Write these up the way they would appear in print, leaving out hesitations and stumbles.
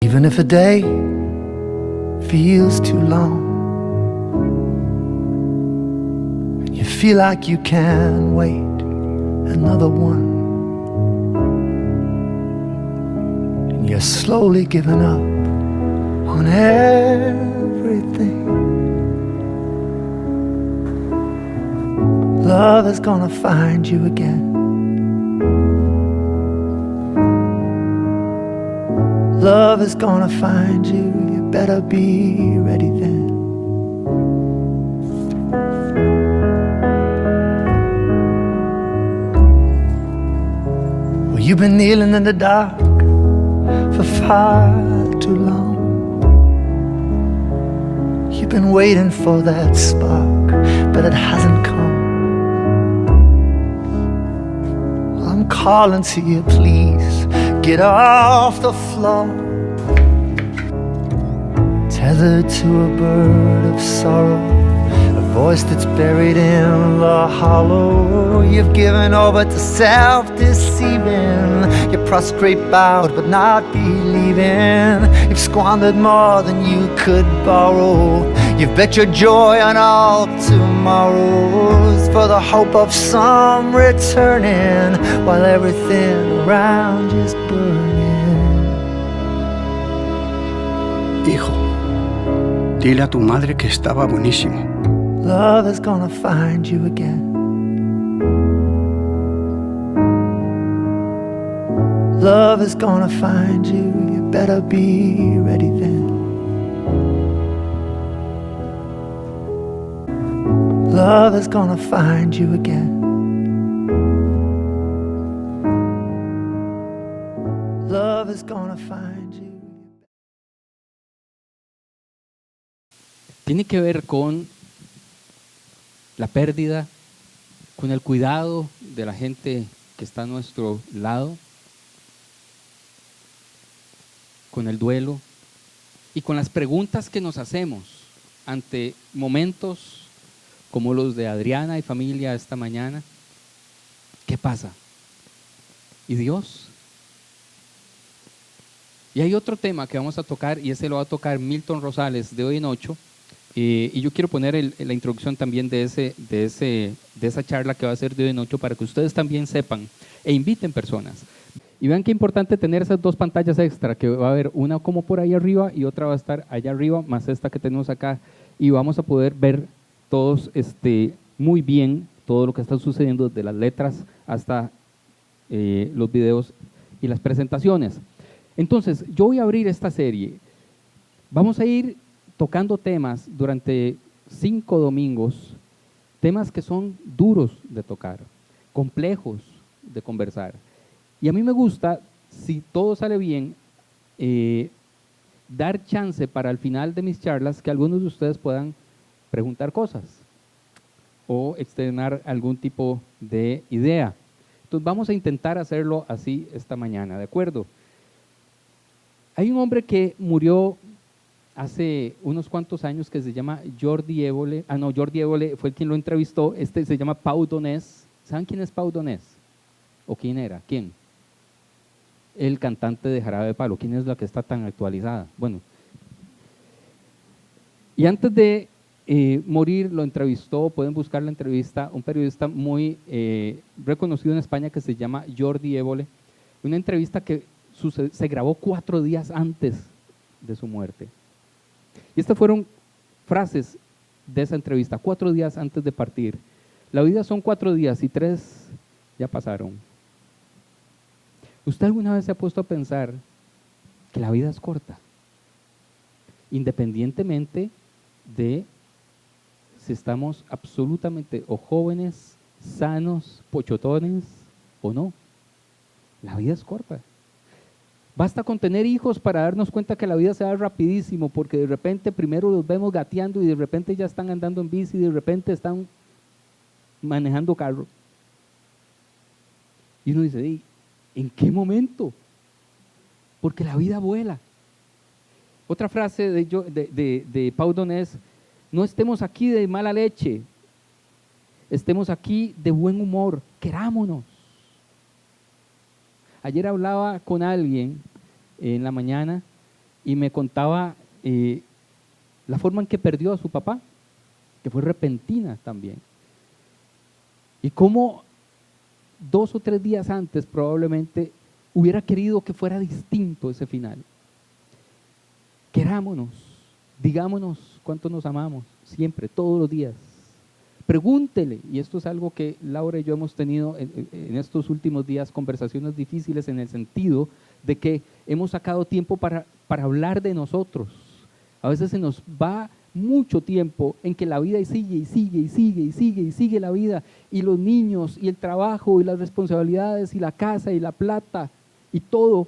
Even if a day feels too long, and you feel like you can't wait another one, and you're slowly giving up on everything, love is gonna find you again. Love is gonna find you, you better be ready then. Well, you've been kneeling in the dark for far too long. You've been waiting for that spark, but it hasn't come. Well, I'm calling to you, please. Get off the floor, tethered to a bird of sorrow, a voice that's buried in the hollow. You've given over to self-deceiving. You're prostrate, bowed, but not believing. You've squandered more than you could borrow. You've bet your joy on all tomorrows for the hope of some returning, while everything around you's burning. Hijo, dile a tu madre que estaba buenísimo. Love is gonna find you again. Love is gonna find you, you better be ready then. Love is gonna find you again. Love is gonna find you. Tiene que ver con la pérdida, con el cuidado de la gente que está a nuestro lado, con el duelo y con las preguntas que nos hacemos ante momentos como los de Adriana y familia esta mañana. ¿Qué pasa? ¿Y Dios? Y hay otro tema que vamos a tocar, y ese lo va a tocar Milton Rosales de hoy en 8. Y yo quiero poner la introducción también de esa charla que va a ser de hoy en 8 para que ustedes también sepan e inviten personas. Y vean qué importante tener esas dos pantallas extra, que va a haber una como por ahí arriba y otra va a estar allá arriba, más esta que tenemos acá, y vamos a poder ver todos muy bien todo lo que está sucediendo, desde las letras hasta los videos y las presentaciones. Entonces, yo voy a abrir esta serie. Vamos a ir tocando temas durante 5 domingos, temas que son duros de tocar, complejos de conversar. Y a mí me gusta, si todo sale bien, dar chance para al final de mis charlas que algunos de ustedes puedan preguntar cosas o externar algún tipo de idea. Entonces vamos a intentar hacerlo así esta mañana, ¿de acuerdo? Hay un hombre que murió hace unos cuantos años que se llama Jordi Évole. Jordi Évole fue quien lo entrevistó. Se llama Pau Donés. ¿Saben quién es Pau Donés? ¿O quién era? ¿Quién? El cantante de Jarabe de Palo. ¿Quién es la que está tan actualizada? Bueno. Y antes de morir lo entrevistó, pueden buscar la entrevista, un periodista muy reconocido en España que se llama Jordi Évole. Una entrevista que se grabó 4 días antes de su muerte. Y estas fueron frases de esa entrevista, 4 días antes de partir. La vida son 4 días y 3 ya pasaron. ¿Usted alguna vez se ha puesto a pensar que la vida es corta? Independientemente de si estamos absolutamente o jóvenes, sanos, pochotones o no. La vida es corta. Basta con tener hijos para darnos cuenta que la vida se va rapidísimo, porque de repente primero los vemos gateando y de repente ya están andando en bici y de repente están manejando carro. Y uno dice, ¿en qué momento? Porque la vida vuela. Otra frase de Pau Donés: no estemos aquí de mala leche, estemos aquí de buen humor, querámonos. Ayer hablaba con alguien en la mañana y me contaba la forma en que perdió a su papá, que fue repentina también. Y cómo 2 o 3 días antes probablemente hubiera querido que fuera distinto ese final. Querámonos, digámonos cuánto nos amamos, siempre, todos los días. Pregúntele, y esto es algo que Laura y yo hemos tenido en estos últimos días, conversaciones difíciles en el sentido de que hemos sacado tiempo para hablar de nosotros. A veces se nos va mucho tiempo en que la vida sigue la vida, y los niños, y el trabajo, y las responsabilidades, y la casa, y la plata, y todo.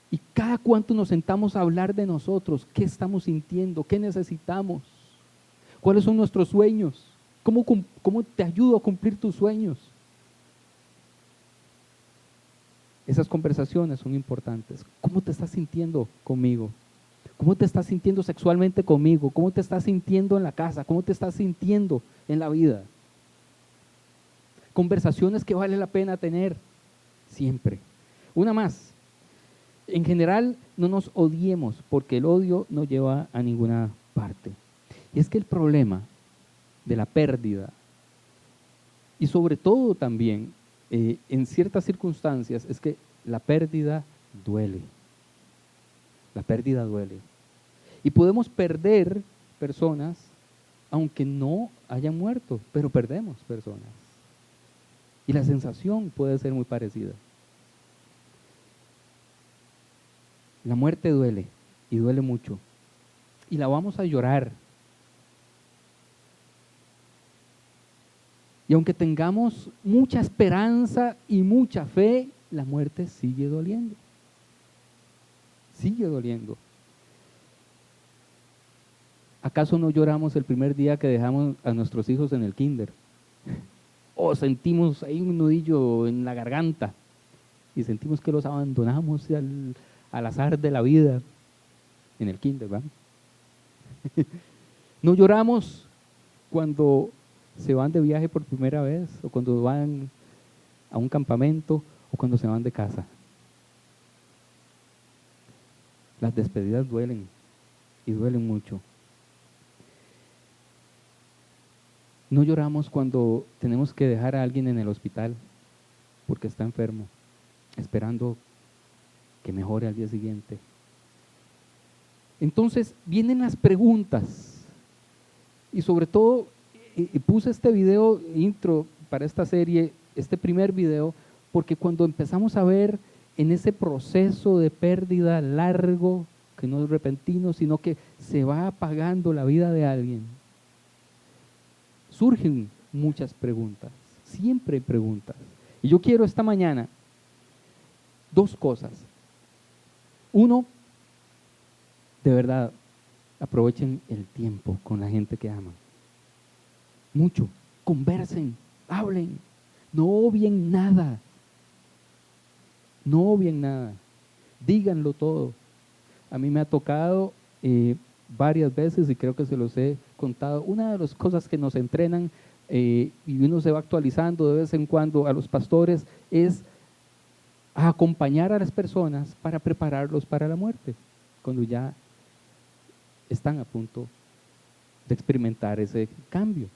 Y cada cuanto nos sentamos a hablar de nosotros, qué estamos sintiendo, qué necesitamos, cuáles son nuestros sueños, cómo te ayudo a cumplir tus sueños. Esas conversaciones son importantes. ¿Cómo te estás sintiendo conmigo? ¿Cómo te estás sintiendo sexualmente conmigo? ¿Cómo te estás sintiendo en la casa? ¿Cómo te estás sintiendo en la vida? Conversaciones que vale la pena tener siempre. Una más. En general, no nos odiemos, porque el odio no lleva a ninguna parte. Y es que el problema de la pérdida, y sobre todo también en ciertas circunstancias, es que la pérdida duele. La pérdida duele. Y podemos perder personas aunque no hayan muerto, pero perdemos personas. Y la sensación puede ser muy parecida. La muerte duele, y duele mucho. Y la vamos a llorar. Y aunque tengamos mucha esperanza y mucha fe, la muerte sigue doliendo. Sigue doliendo. ¿Acaso no lloramos el primer día que dejamos a nuestros hijos en el kinder? O sentimos ahí un nudillo en la garganta y sentimos que los abandonamos al azar de la vida en el kinder, ¿verdad? No lloramos cuando se van de viaje por primera vez, o cuando van a un campamento, o cuando se van de casa. Las despedidas duelen, y duelen mucho. No lloramos cuando tenemos que dejar a alguien en el hospital porque está enfermo, esperando que mejore al día siguiente. Entonces vienen las preguntas, y sobre todo puse este video intro para esta serie, este primer video, porque cuando empezamos a ver en ese proceso de pérdida largo, que no es repentino, sino que se va apagando la vida de alguien, surgen muchas preguntas, siempre hay preguntas. Y yo quiero esta mañana 2 cosas. Uno, de verdad, aprovechen el tiempo con la gente que aman. Mucho, conversen, hablen, no obvien nada. No obvien nada, díganlo todo. A mí me ha tocado varias veces, y creo que se los he contado, una de las cosas que nos entrenan y uno se va actualizando de vez en cuando a los pastores es a acompañar a las personas para prepararlos para la muerte, cuando ya están a punto de experimentar ese cambio.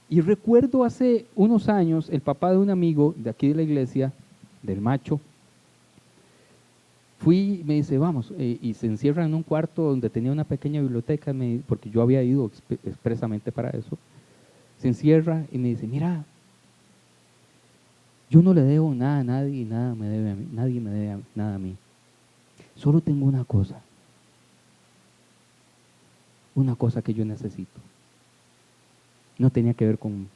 Y recuerdo hace unos años, el papá de un amigo de aquí de la iglesia, del Macho, me dice, vamos, y se encierra en un cuarto donde tenía una pequeña biblioteca, porque yo había ido expresamente para eso. Se encierra y me dice, mira, yo no le debo nada a nadie y nada me debe a mí, nadie me debe nada a mí. Solo tengo una cosa que yo necesito. No tenía que ver con,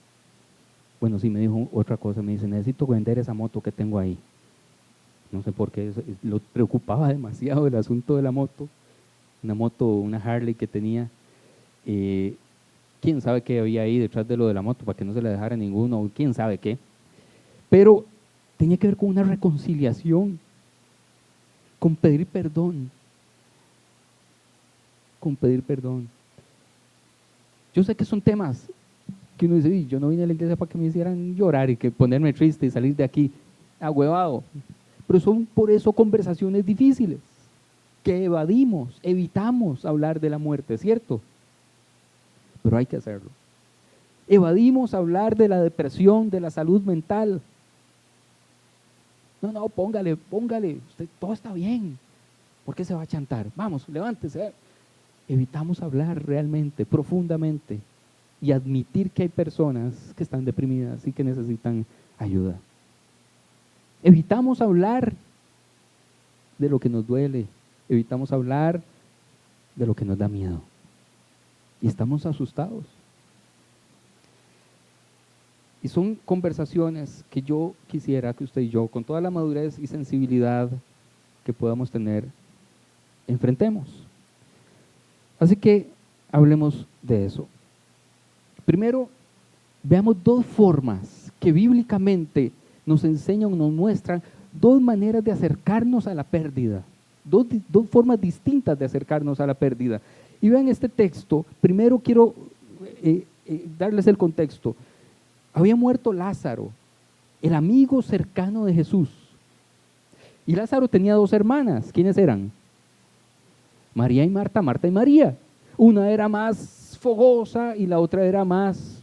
bueno, sí me dijo otra cosa, me dice, necesito vender esa moto que tengo ahí. No sé por qué, lo preocupaba demasiado el asunto de la moto, una Harley que tenía. Quién sabe qué había ahí detrás de lo de la moto para que no se le dejara ninguno, quién sabe qué. Pero tenía que ver con una reconciliación, con pedir perdón. Yo sé que son temas que uno dice, yo no vine a la iglesia para que me hicieran llorar y que ponerme triste y salir de aquí ahuevado. Pero son por eso conversaciones difíciles, que evitamos hablar de la muerte, ¿cierto? Pero hay que hacerlo. Evadimos hablar de la depresión, de la salud mental. No, póngale, usted, todo está bien. ¿Por qué se va a chantar? Vamos, levántese. Evitamos hablar realmente, profundamente, y admitir que hay personas que están deprimidas y que necesitan ayuda. Evitamos hablar de lo que nos duele, evitamos hablar de lo que nos da miedo. Y estamos asustados. Y son conversaciones que yo quisiera que usted y yo, con toda la madurez y sensibilidad que podamos tener, enfrentemos. Así que hablemos de eso. Primero, veamos dos formas que bíblicamente nos enseñan, nos muestran dos maneras de acercarnos a la pérdida, dos formas distintas de acercarnos a la pérdida. Y vean este texto. Primero quiero darles el contexto. Había muerto Lázaro, el amigo cercano de Jesús. Y Lázaro tenía dos hermanas. ¿Quiénes eran? María y Marta, Marta y María. Una era más fogosa y la otra era más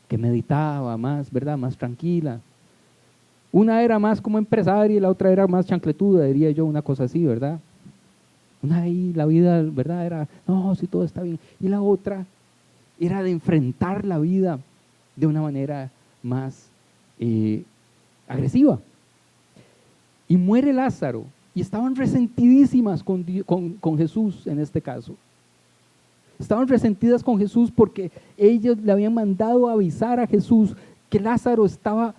que meditaba, más, ¿verdad? Más tranquila. Una era más como empresaria y la otra era más chancletuda, diría yo, una cosa así, ¿verdad? Una ahí, la vida, ¿verdad? Era, no, si todo está bien. Y la otra era de enfrentar la vida de una manera más agresiva. Y muere Lázaro, y estaban resentidísimas con Jesús en este caso. Estaban resentidas con Jesús porque ellos le habían mandado avisar a Jesús que Lázaro estaba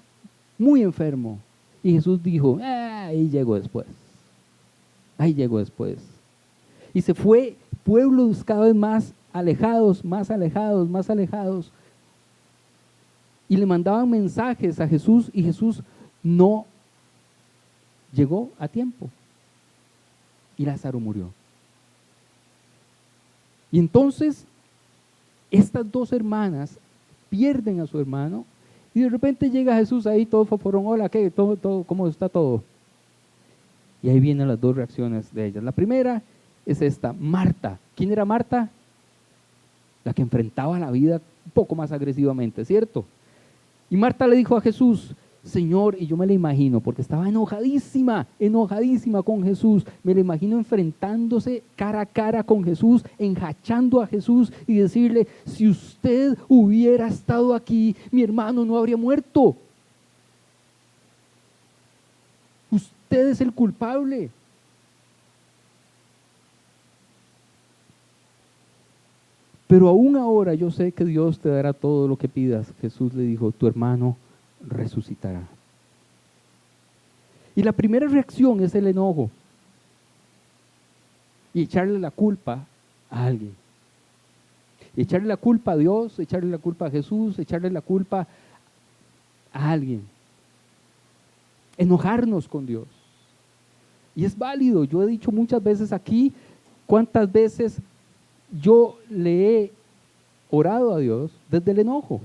muy enfermo. Y Jesús dijo, ahí llego después. Ahí llego después. Y se fue pueblos cada vez más alejados, más alejados, más alejados. Y le mandaban mensajes a Jesús y Jesús no llegó a tiempo. Y Lázaro murió. Y entonces estas dos hermanas pierden a su hermano y de repente llega Jesús ahí todo foforón, hola, ¿qué? Todo, ¿cómo está todo? Y ahí vienen las dos reacciones de ellas. La primera es esta, Marta. ¿Quién era Marta? La que enfrentaba la vida un poco más agresivamente, ¿cierto? Y Marta le dijo a Jesús, Señor, y yo me la imagino, porque estaba enojadísima con Jesús, me la imagino enfrentándose cara a cara con Jesús, enjachando a Jesús y decirle, si usted hubiera estado aquí, mi hermano no habría muerto. Usted es el culpable. Pero aún ahora yo sé que Dios te dará todo lo que pidas. Jesús le dijo, tu hermano resucitará. Y la primera reacción es el enojo y echarle la culpa a alguien. Echarle la culpa a Dios, echarle la culpa a Jesús, echarle la culpa a alguien. Enojarnos con Dios. Y es válido, yo he dicho muchas veces aquí, cuántas veces yo le he orado a Dios desde el enojo,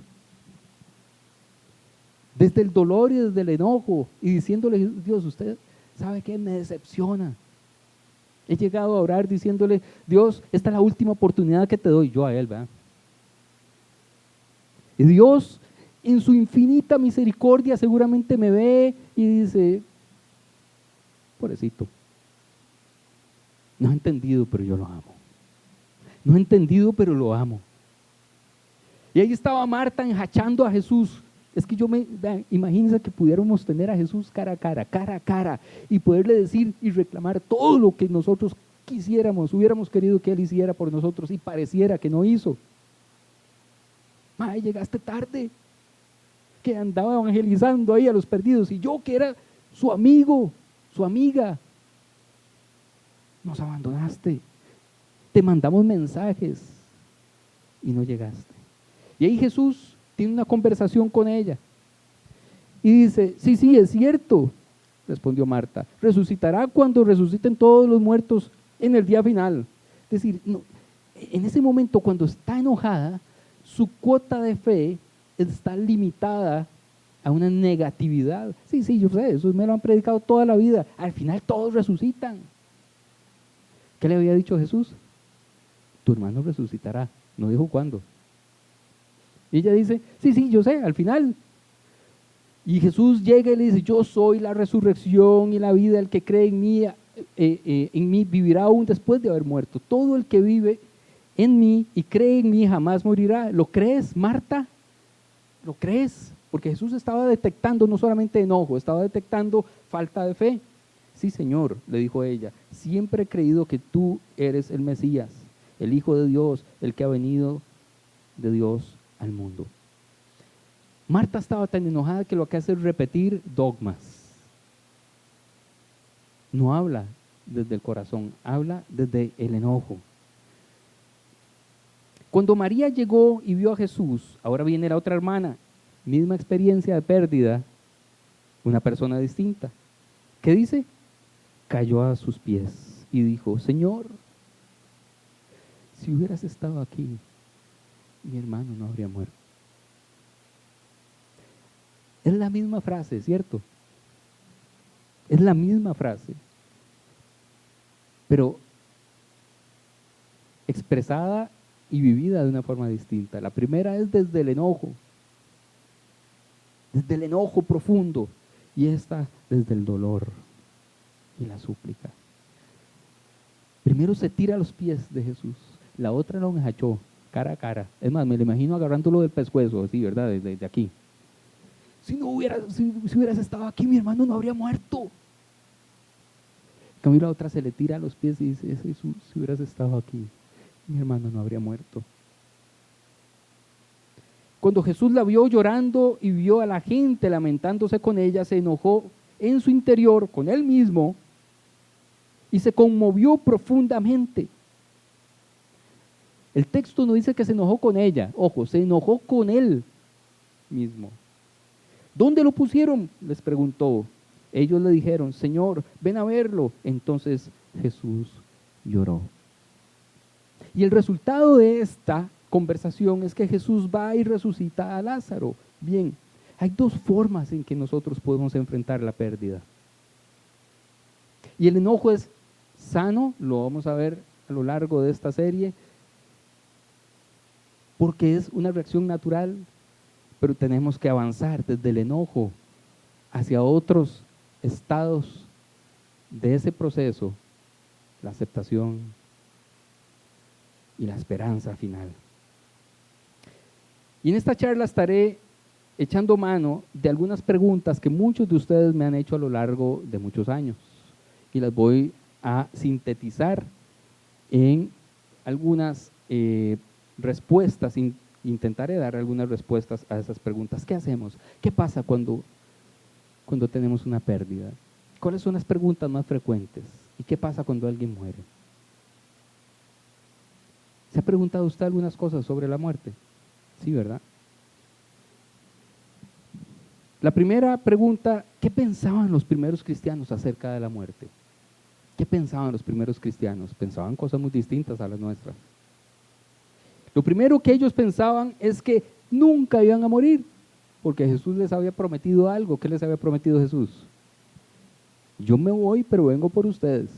desde el dolor y desde el enojo, y diciéndole, Dios, usted sabe que me decepciona. He llegado a orar diciéndole, Dios, esta es la última oportunidad que te doy, yo a Él, ¿verdad? Y Dios, en su infinita misericordia, seguramente me ve y dice, pobrecito, no he entendido, pero yo lo amo. No he entendido, pero lo amo. Y ahí estaba Marta enjachando a Jesús. Es que imagínense que pudiéramos tener a Jesús cara a cara, y poderle decir y reclamar todo lo que nosotros quisiéramos, hubiéramos querido que Él hiciera por nosotros y pareciera que no hizo. Ay, llegaste tarde, que andaba evangelizando ahí a los perdidos, y yo que era su amigo, su amiga, nos abandonaste. Te mandamos mensajes y no llegaste. Y ahí Jesús tiene una conversación con ella y dice, sí, es cierto, respondió Marta, resucitará cuando resuciten todos los muertos en el día final. Es decir, no, en ese momento cuando está enojada, su cuota de fe está limitada a una negatividad. Sí, yo sé, eso me lo han predicado toda la vida. Al final todos resucitan. ¿Qué le había dicho Jesús? Tu hermano resucitará. No dijo cuándo. Y ella dice, sí, yo sé, al final. Y Jesús llega y le dice, yo soy la resurrección y la vida, el que cree en mí vivirá aún después de haber muerto. Todo el que vive en mí y cree en mí jamás morirá. ¿Lo crees, Marta? ¿Lo crees? Porque Jesús estaba detectando no solamente enojo, estaba detectando falta de fe. Sí, Señor, le dijo ella, siempre he creído que tú eres el Mesías, el Hijo de Dios, el que ha venido de Dios al mundo. Marta estaba tan enojada que lo que hace es repetir dogmas. No habla desde el corazón, habla desde el enojo. Cuando María llegó y vio a Jesús, ahora viene la otra hermana, misma experiencia de pérdida, una persona distinta. ¿Qué dice? Cayó a sus pies y dijo, Señor, si hubieras estado aquí, mi hermano no habría muerto. Es la misma frase, ¿cierto? Es la misma frase, pero expresada y vivida de una forma distinta. La primera es desde el enojo profundo, y esta desde el dolor y la súplica. Primero se tira a los pies de Jesús, la otra lo enjachó cara a cara. Es más, me lo imagino agarrándolo del pescuezo, así, ¿verdad? Desde aquí. Si hubieras estado aquí, mi hermano no habría muerto. En cambio, la otra se le tira a los pies y dice, Jesús, si hubieras estado aquí, mi hermano no habría muerto. Cuando Jesús la vio llorando y vio a la gente lamentándose con ella, se enojó en su interior con él mismo y se conmovió profundamente. El texto no dice que se enojó con ella, ojo, se enojó con él mismo. ¿Dónde lo pusieron?, les preguntó. Ellos le dijeron, Señor, ven a verlo. Entonces Jesús lloró. Y el resultado de esta conversación es que Jesús va y resucita a Lázaro. Bien, hay dos formas en que nosotros podemos enfrentar la pérdida. Y el enojo es sano, lo vamos a ver a lo largo de esta serie, porque es una reacción natural, pero tenemos que avanzar desde el enojo hacia otros estados de ese proceso, la aceptación y la esperanza final. Y en esta charla estaré echando mano de algunas preguntas que muchos de ustedes me han hecho a lo largo de muchos años, y las voy a sintetizar en algunas respuestas. Intentaré dar algunas respuestas a esas preguntas. ¿Qué hacemos? ¿Qué pasa cuando tenemos una pérdida? ¿Cuáles son las preguntas más frecuentes? ¿Y qué pasa cuando alguien muere? ¿Se ha preguntado usted algunas cosas sobre la muerte? Sí, ¿verdad? La primera pregunta, ¿qué pensaban los primeros cristianos acerca de la muerte? ¿Qué pensaban los primeros cristianos? Pensaban cosas muy distintas a las nuestras. Lo primero que ellos pensaban es que nunca iban a morir, porque Jesús les había prometido algo. ¿Qué les había prometido Jesús? Yo me voy, pero vengo por ustedes.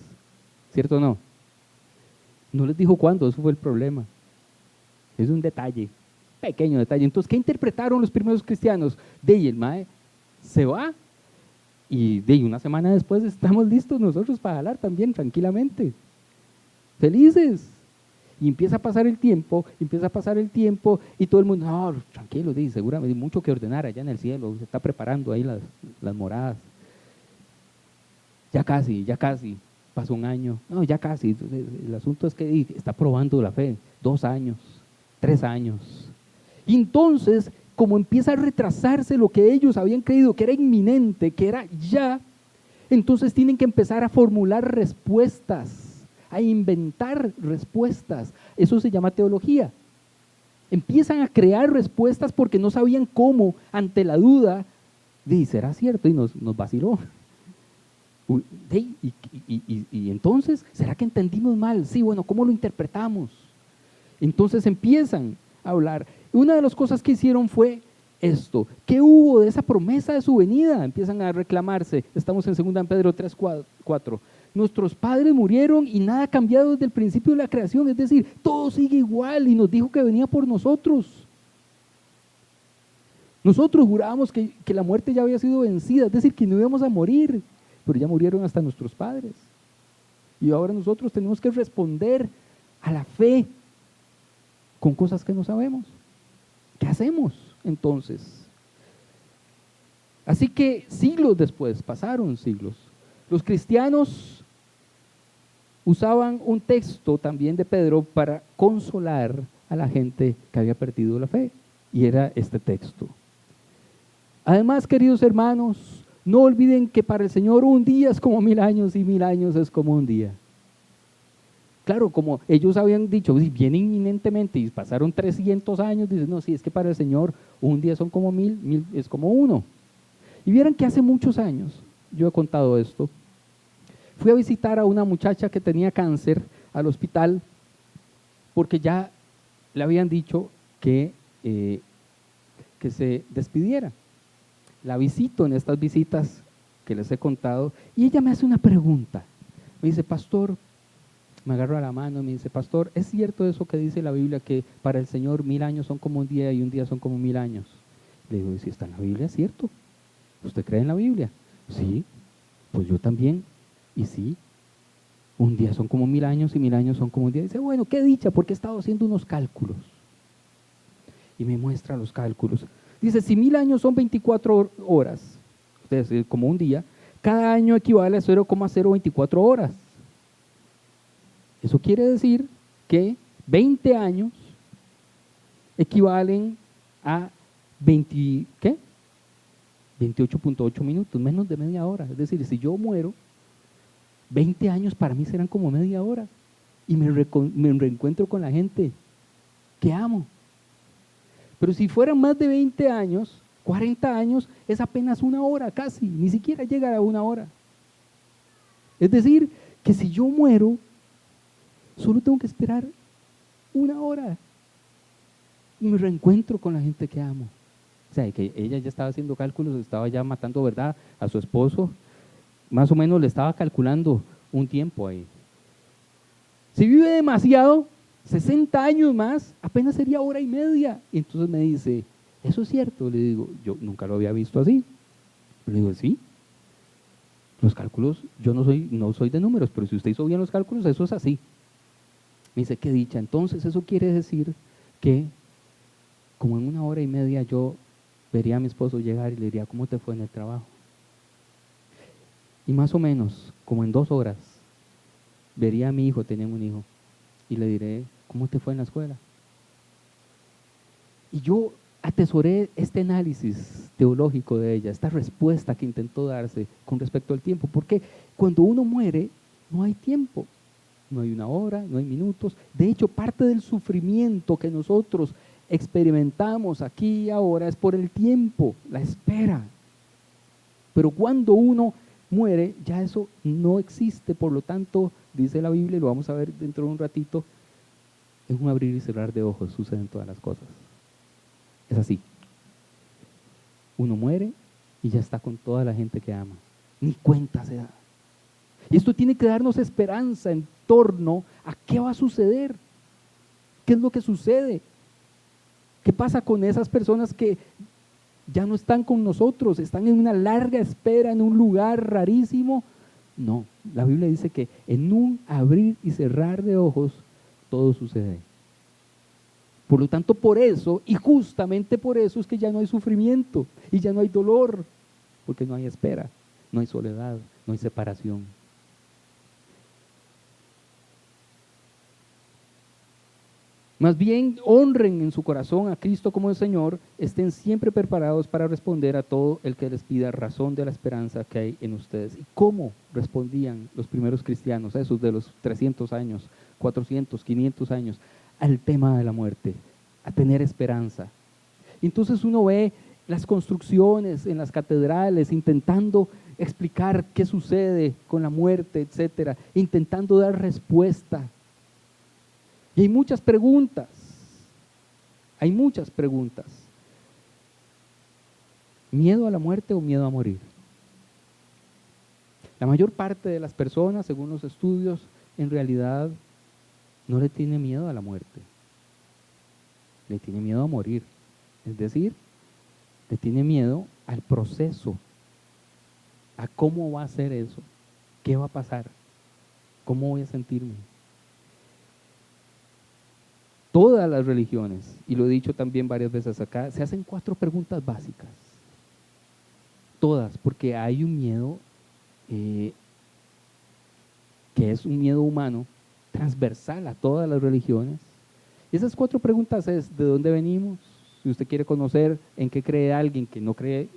¿Cierto o no? No les dijo cuándo, eso fue el problema. Es un detalle, pequeño detalle. Entonces, ¿qué interpretaron los primeros cristianos? El mae se va y una semana después estamos listos nosotros para jalar también, tranquilamente. Felices. Y empieza a pasar el tiempo, y todo el mundo, no, tranquilo, seguramente hay mucho que ordenar allá en el cielo, se está preparando ahí las moradas. Ya casi, pasó un año, no, ya casi. El asunto es que está probando la fe, 2 años, 3 años. Y entonces, como empieza a retrasarse lo que ellos habían creído que era inminente, que era ya, entonces tienen que empezar a formular respuestas, a inventar respuestas. Eso se llama teología. Empiezan a crear respuestas porque no sabían cómo, ante la duda, ¿será cierto? Y nos vaciló. Y entonces, ¿será que entendimos mal? Sí, bueno, ¿cómo lo interpretamos? Entonces empiezan a hablar. Una de las cosas que hicieron fue esto. ¿Qué hubo de esa promesa de su venida? Empiezan a reclamarse. Estamos en 2 Pedro 3:4. nuestros padres murieron y nada ha cambiado desde el principio de la creación, es decir, todo sigue igual y nos dijo que venía por nosotros. Nosotros jurábamos que la muerte ya había sido vencida, es decir, que no íbamos a morir, pero ya murieron hasta nuestros padres. Y ahora nosotros tenemos que responder a la fe con cosas que no sabemos. ¿Qué hacemos entonces? Así que siglos después, pasaron siglos, los cristianos usaban un texto también de Pedro para consolar a la gente que había perdido la fe, y era este texto. Además, queridos hermanos, no olviden que para el Señor un día es como 1000 años y 1000 años es como un día. Claro, como ellos habían dicho, viene inminentemente y pasaron 300 años, dicen, no, sí, es que para el Señor un día son como 1000, 1000 es como uno. Y vieran que hace muchos años, yo he contado esto, fui a visitar a una muchacha que tenía cáncer al hospital porque ya le habían dicho que se despidiera. La visito en estas visitas que les he contado y ella me hace una pregunta. Me dice, pastor, me agarro a la mano y me dice, pastor, ¿es cierto eso que dice la Biblia que para el Señor 1000 años son como un día y un día son como 1000 años? Le digo, si está en la Biblia, ¿es cierto? ¿Usted cree en la Biblia? Sí, pues yo también. Y sí, un día son como 1000 años y 1000 años son como un día. Dice, bueno, qué dicha, porque he estado haciendo unos cálculos. Y me muestra los cálculos. Dice, si 1000 años son 24 horas, es decir, como un día, cada año equivale a 0,024 horas. Eso quiere decir que 20 años equivalen a 28.8 minutos, menos de media hora. Es decir, si yo muero, 20 años para mí serán como media hora. Y me reencuentro con la gente que amo. Pero si fueran más de 20 años, 40 años, es apenas una hora casi, ni siquiera llega a una hora. Es decir, que si yo muero, solo tengo que esperar una hora y me reencuentro con la gente que amo. O sea, que ella ya estaba haciendo cálculos, estaba ya matando, ¿verdad?, a su esposo. Más o menos le estaba calculando un tiempo ahí. Si vive demasiado, 60 años más, apenas sería hora y media. Y entonces me dice, ¿eso es cierto? Le digo, yo nunca lo había visto así. Le digo, sí. Los cálculos, yo no soy de números, pero si usted hizo bien los cálculos, eso es así. Me dice, qué dicha. Entonces eso quiere decir que como en una hora y media yo vería a mi esposo llegar y le diría, ¿cómo te fue en el trabajo? Y más o menos, como en 2 horas, vería a mi hijo, tenía un hijo, y le diré, ¿cómo te fue en la escuela? Y yo atesoré este análisis teológico de ella, esta respuesta que intentó darse con respecto al tiempo, porque cuando uno muere, no hay tiempo, no hay una hora, no hay minutos. De hecho, parte del sufrimiento que nosotros experimentamos aquí y ahora es por el tiempo, la espera. Pero cuando uno muere, ya eso no existe, por lo tanto, dice la Biblia, y lo vamos a ver dentro de un ratito, en un abrir y cerrar de ojos suceden todas las cosas. Es así. Uno muere y ya está con toda la gente que ama. Ni cuenta se da. Y esto tiene que darnos esperanza en torno a qué va a suceder. ¿Qué es lo que sucede? ¿Qué pasa con esas personas que ya no están con nosotros? Están en una larga espera, en un lugar rarísimo. No, la Biblia dice que en un abrir y cerrar de ojos todo sucede. Por lo tanto, por eso, y justamente por eso es que ya no hay sufrimiento y ya no hay dolor, porque no hay espera, no hay soledad, no hay separación. Más bien, honren en su corazón a Cristo como el Señor, estén siempre preparados para responder a todo el que les pida razón de la esperanza que hay en ustedes. ¿Y cómo respondían los primeros cristianos, esos de los 300 años, 400, 500 años, al tema de la muerte, a tener esperanza? Entonces uno ve las construcciones en las catedrales intentando explicar qué sucede con la muerte, etcétera, intentando dar respuesta. Y hay muchas preguntas. ¿Miedo a la muerte o miedo a morir? La mayor parte de las personas, según los estudios, en realidad no le tiene miedo a la muerte, le tiene miedo a morir. Es decir, le tiene miedo al proceso, a cómo va a ser eso, qué va a pasar, cómo voy a sentirme. Todas las religiones, y lo he dicho también varias veces acá, se hacen 4 preguntas básicas. Todas, porque hay un miedo que es un miedo humano, transversal a todas las religiones. Y esas 4 preguntas es: ¿de dónde venimos? Si usted quiere conocer en qué cree alguien que no cree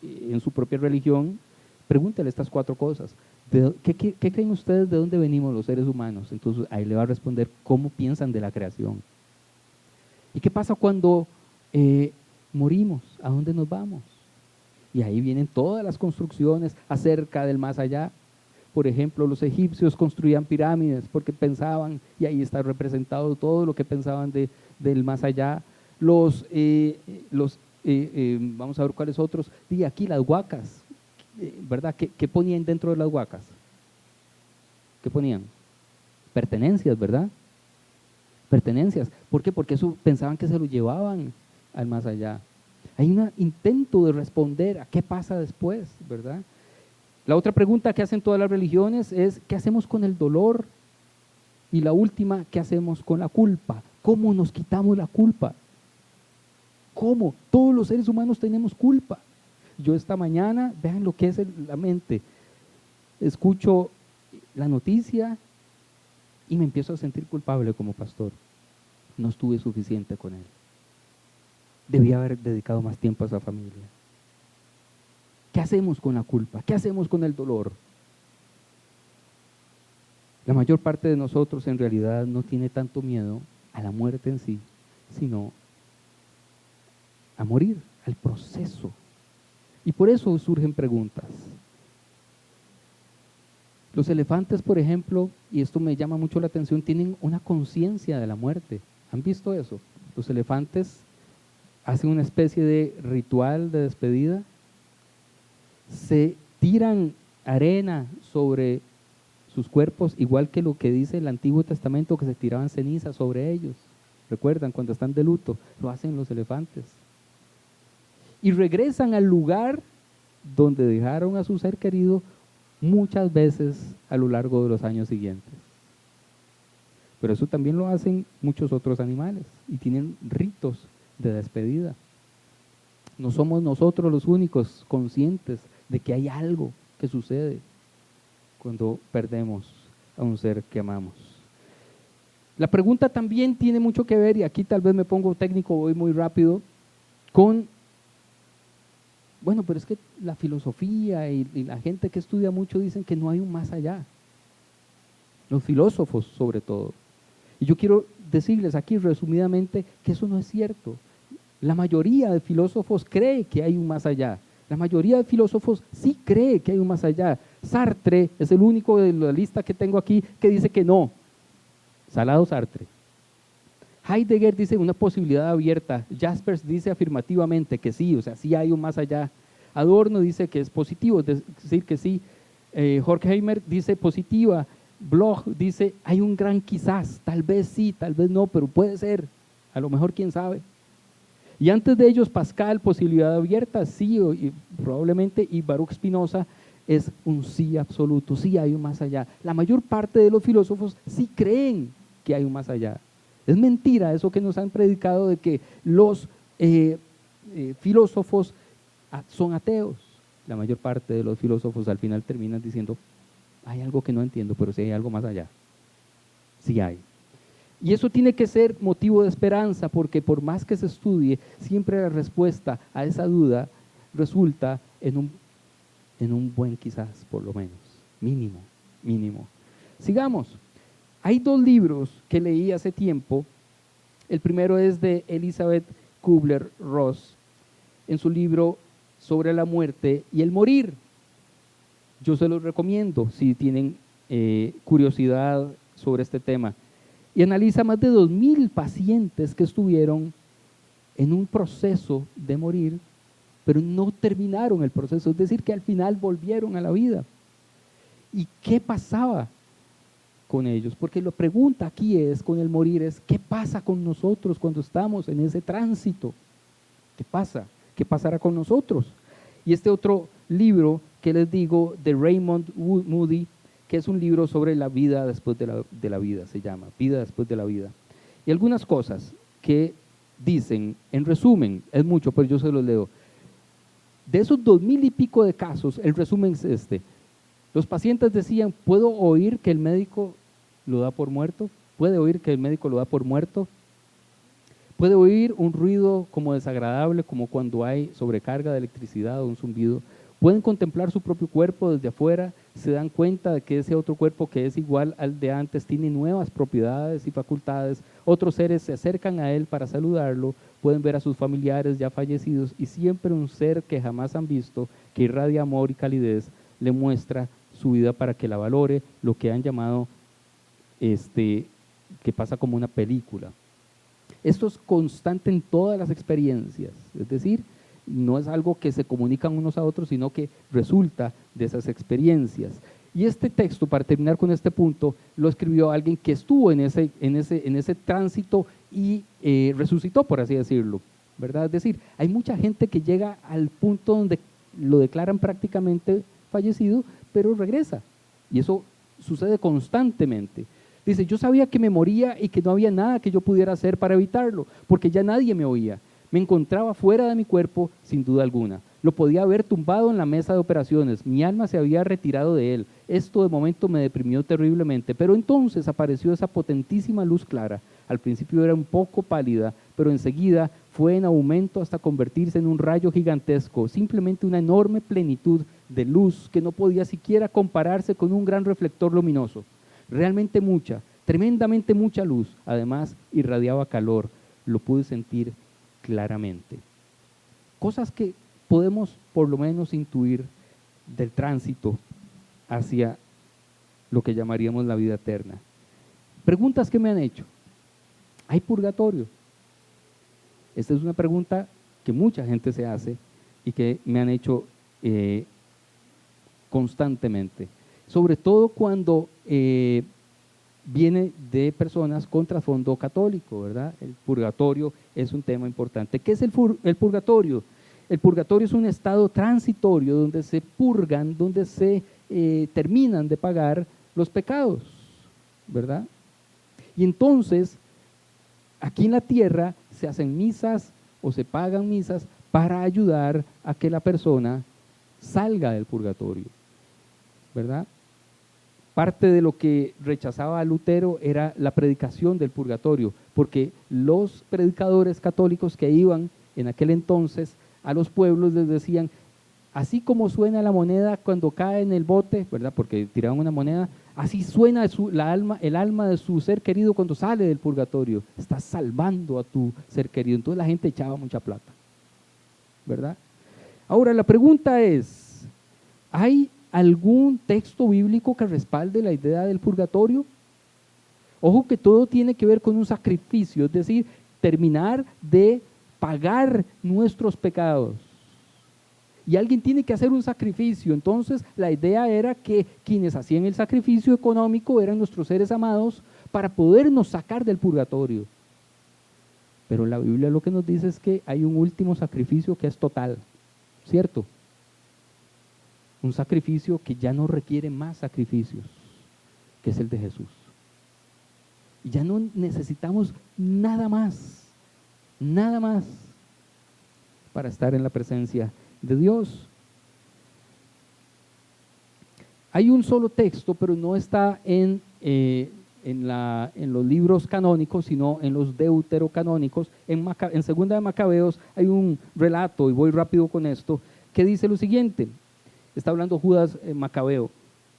en su propia religión, pregúntele estas 4 cosas. ¿Qué creen ustedes de dónde venimos los seres humanos? Entonces ahí le va a responder cómo piensan de la creación. ¿Y qué pasa cuando morimos? ¿A dónde nos vamos? Y ahí vienen todas las construcciones acerca del más allá. Por ejemplo, los egipcios construían pirámides porque pensaban, y ahí está representado todo lo que pensaban del más allá. Vamos a ver cuáles otros. Y aquí las huacas, ¿verdad? ¿Qué ponían dentro de las huacas? ¿Qué ponían? Pertenencias, ¿verdad? Pertenencias. ¿Por qué? Porque eso pensaban que se lo llevaban al más allá. Hay un intento de responder a qué pasa después, ¿verdad? La otra pregunta que hacen todas las religiones es: ¿qué hacemos con el dolor? Y la última: ¿qué hacemos con la culpa? ¿Cómo nos quitamos la culpa? ¿Cómo? Todos los seres humanos tenemos culpa. Yo esta mañana, vean lo que es la mente, escucho la noticia y me empiezo a sentir culpable como pastor. No estuve suficiente con él. Debía haber dedicado más tiempo a esa familia. ¿Qué hacemos con la culpa? ¿Qué hacemos con el dolor? La mayor parte de nosotros en realidad no tiene tanto miedo a la muerte en sí, sino a morir, al proceso. Y por eso surgen preguntas. Los elefantes, por ejemplo, y esto me llama mucho la atención, tienen una conciencia de la muerte. ¿Han visto eso? Los elefantes hacen una especie de ritual de despedida, se tiran arena sobre sus cuerpos, igual que lo que dice el Antiguo Testamento, que se tiraban cenizas sobre ellos. ¿Recuerdan? Cuando están de luto, lo hacen los elefantes. Y regresan al lugar donde dejaron a su ser querido muchas veces a lo largo de los años siguientes. Pero eso también lo hacen muchos otros animales y tienen ritos de despedida. No somos nosotros los únicos conscientes de que hay algo que sucede cuando perdemos a un ser que amamos. La pregunta también tiene mucho que ver, y aquí tal vez me pongo técnico, voy muy rápido, con, bueno, pero es que la filosofía y la gente que estudia mucho dicen que no hay un más allá. Los filósofos sobre todo. Y yo quiero decirles aquí resumidamente que eso no es cierto. La mayoría de filósofos cree que hay un más allá. La mayoría de filósofos sí cree que hay un más allá. Sartre es el único de la lista que tengo aquí que dice que no. Salado Sartre. Heidegger dice una posibilidad abierta. Jaspers dice afirmativamente que sí, o sea, sí hay un más allá. Adorno dice que es positivo, es decir, que sí. Horkheimer dice positiva. Bloch dice hay un gran quizás, tal vez sí, tal vez no, pero puede ser. A lo mejor, quién sabe. Y antes de ellos, Pascal, posibilidad abierta, sí, y probablemente, y Baruch Spinoza es un sí absoluto, sí hay un más allá. La mayor parte de los filósofos sí creen que hay un más allá. Es mentira eso que nos han predicado de que los filósofos son ateos. La mayor parte de los filósofos al final terminan diciendo, hay algo que no entiendo, pero sí hay algo más allá. Sí hay. Y eso tiene que ser motivo de esperanza, porque por más que se estudie, siempre la respuesta a esa duda resulta en un buen quizás, por lo menos, mínimo. Sigamos. Hay 2 libros que leí hace tiempo. El primero es de Elizabeth Kubler-Ross, en su libro sobre la muerte y el morir. Yo se los recomiendo si tienen curiosidad sobre este tema. Y analiza más de 2,000 pacientes que estuvieron en un proceso de morir, pero no terminaron el proceso, es decir, que al final volvieron a la vida. ¿Y qué pasaba con ellos? Porque la pregunta aquí es, con el morir, es ¿qué pasa con nosotros cuando estamos en ese tránsito? ¿Qué pasa? ¿Qué pasará con nosotros? Y este otro libro que les digo, de Raymond Moody, que es un libro sobre la vida después de la vida, se llama, Vida después de la vida. Y algunas cosas que dicen, en resumen, es mucho, pero yo se los leo. De esos 2000 y pico de casos, el resumen es este. Los pacientes decían, ¿puedo oír que el médico lo da por muerto? ¿Puede oír que el médico lo da por muerto? ¿Puede oír un ruido como desagradable, como cuando hay sobrecarga de electricidad o un zumbido? ¿Pueden contemplar su propio cuerpo desde afuera? ¿Se dan cuenta de que ese otro cuerpo que es igual al de antes tiene nuevas propiedades y facultades? Otros seres se acercan a él para saludarlo, pueden ver a sus familiares ya fallecidos y siempre un ser que jamás han visto, que irradia amor y calidez, le muestra su vida para que la valore, lo que han llamado que pasa como una película. Esto es constante en todas las experiencias, es decir, no es algo que se comunican unos a otros, sino que resulta de esas experiencias. Y este texto, para terminar con este punto, lo escribió alguien que estuvo en ese tránsito y resucitó, por así decirlo, ¿verdad? Es decir, hay mucha gente que llega al punto donde lo declaran prácticamente fallecido, pero regresa. Y eso sucede constantemente. Dice, yo sabía que me moría y que no había nada que yo pudiera hacer para evitarlo, porque ya nadie me oía. Me encontraba fuera de mi cuerpo, sin duda alguna. Lo podía haber tumbado en la mesa de operaciones. Mi alma se había retirado de él. Esto de momento me deprimió terriblemente. Pero entonces apareció esa potentísima luz clara. Al principio era un poco pálida, pero enseguida fue en aumento hasta convertirse en un rayo gigantesco, simplemente una enorme plenitud de luz que no podía siquiera compararse con un gran reflector luminoso. Realmente mucha, tremendamente mucha luz. Además, irradiaba calor. Lo pude sentir claramente. Cosas que podemos por lo menos intuir del tránsito hacia lo que llamaríamos la vida eterna. Preguntas que me han hecho. ¿Hay purgatorio? Esta es una pregunta que mucha gente se hace y que me han hecho constantemente. Sobre todo cuando viene de personas con trasfondo católico, ¿verdad? El purgatorio es un tema importante. ¿Qué es el purgatorio? El purgatorio es un estado transitorio donde se purgan, donde se terminan de pagar los pecados, ¿verdad? Y entonces, aquí en la tierra se hacen misas o se pagan misas para ayudar a que la persona salga del purgatorio, ¿verdad? Parte de lo que rechazaba Lutero era la predicación del purgatorio, porque los predicadores católicos que iban en aquel entonces a los pueblos les decían, así como suena la moneda cuando cae en el bote, ¿verdad? Porque tiraban una moneda, así suena el alma de su ser querido cuando sale del purgatorio. Estás salvando a tu ser querido. Entonces la gente echaba mucha plata, ¿verdad? Ahora la pregunta es, ¿hay algún texto bíblico que respalde la idea del purgatorio? Ojo que todo tiene que ver con un sacrificio, es decir, terminar de pagar nuestros pecados. Y alguien tiene que hacer un sacrificio. Entonces la idea era que quienes hacían el sacrificio económico eran nuestros seres amados para podernos sacar del purgatorio. Pero la Biblia lo que nos dice es que hay un último sacrificio que es total, ¿cierto? Un sacrificio que ya no requiere más sacrificios, que es el de Jesús. Y ya no necesitamos nada más para estar en la presencia de Dios. Hay un solo texto, pero no está en los libros canónicos, sino en los deuterocanónicos. En Segunda de Macabeos hay un relato, y voy rápido con esto, que dice lo siguiente. Está hablando Judas Macabeo.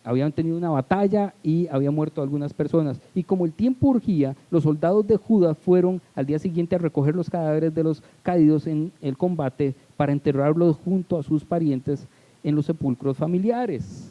Habían tenido una batalla y habían muerto algunas personas. Y como el tiempo urgía, los soldados de Judas fueron al día siguiente a recoger los cadáveres de los caídos en el combate para enterrarlos junto a sus parientes en los sepulcros familiares.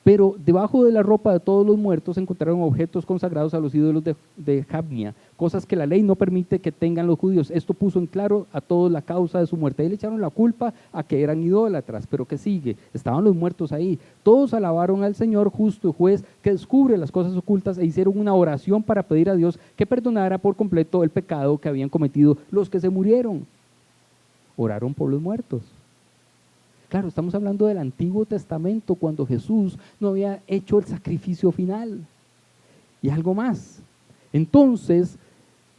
Pero debajo de la ropa de todos los muertos encontraron objetos consagrados a los ídolos de Jabnia, cosas que la ley no permite que tengan los judíos. Esto puso en claro a todos la causa de su muerte. Ahí le echaron la culpa a que eran idólatras, pero ¿qué sigue? Estaban los muertos ahí. Todos alabaron al Señor justo y juez que descubre las cosas ocultas e hicieron una oración para pedir a Dios que perdonara por completo el pecado que habían cometido los que se murieron. Oraron por los muertos. Claro, estamos hablando del Antiguo Testamento, cuando Jesús no había hecho el sacrificio final. Y algo más. Entonces,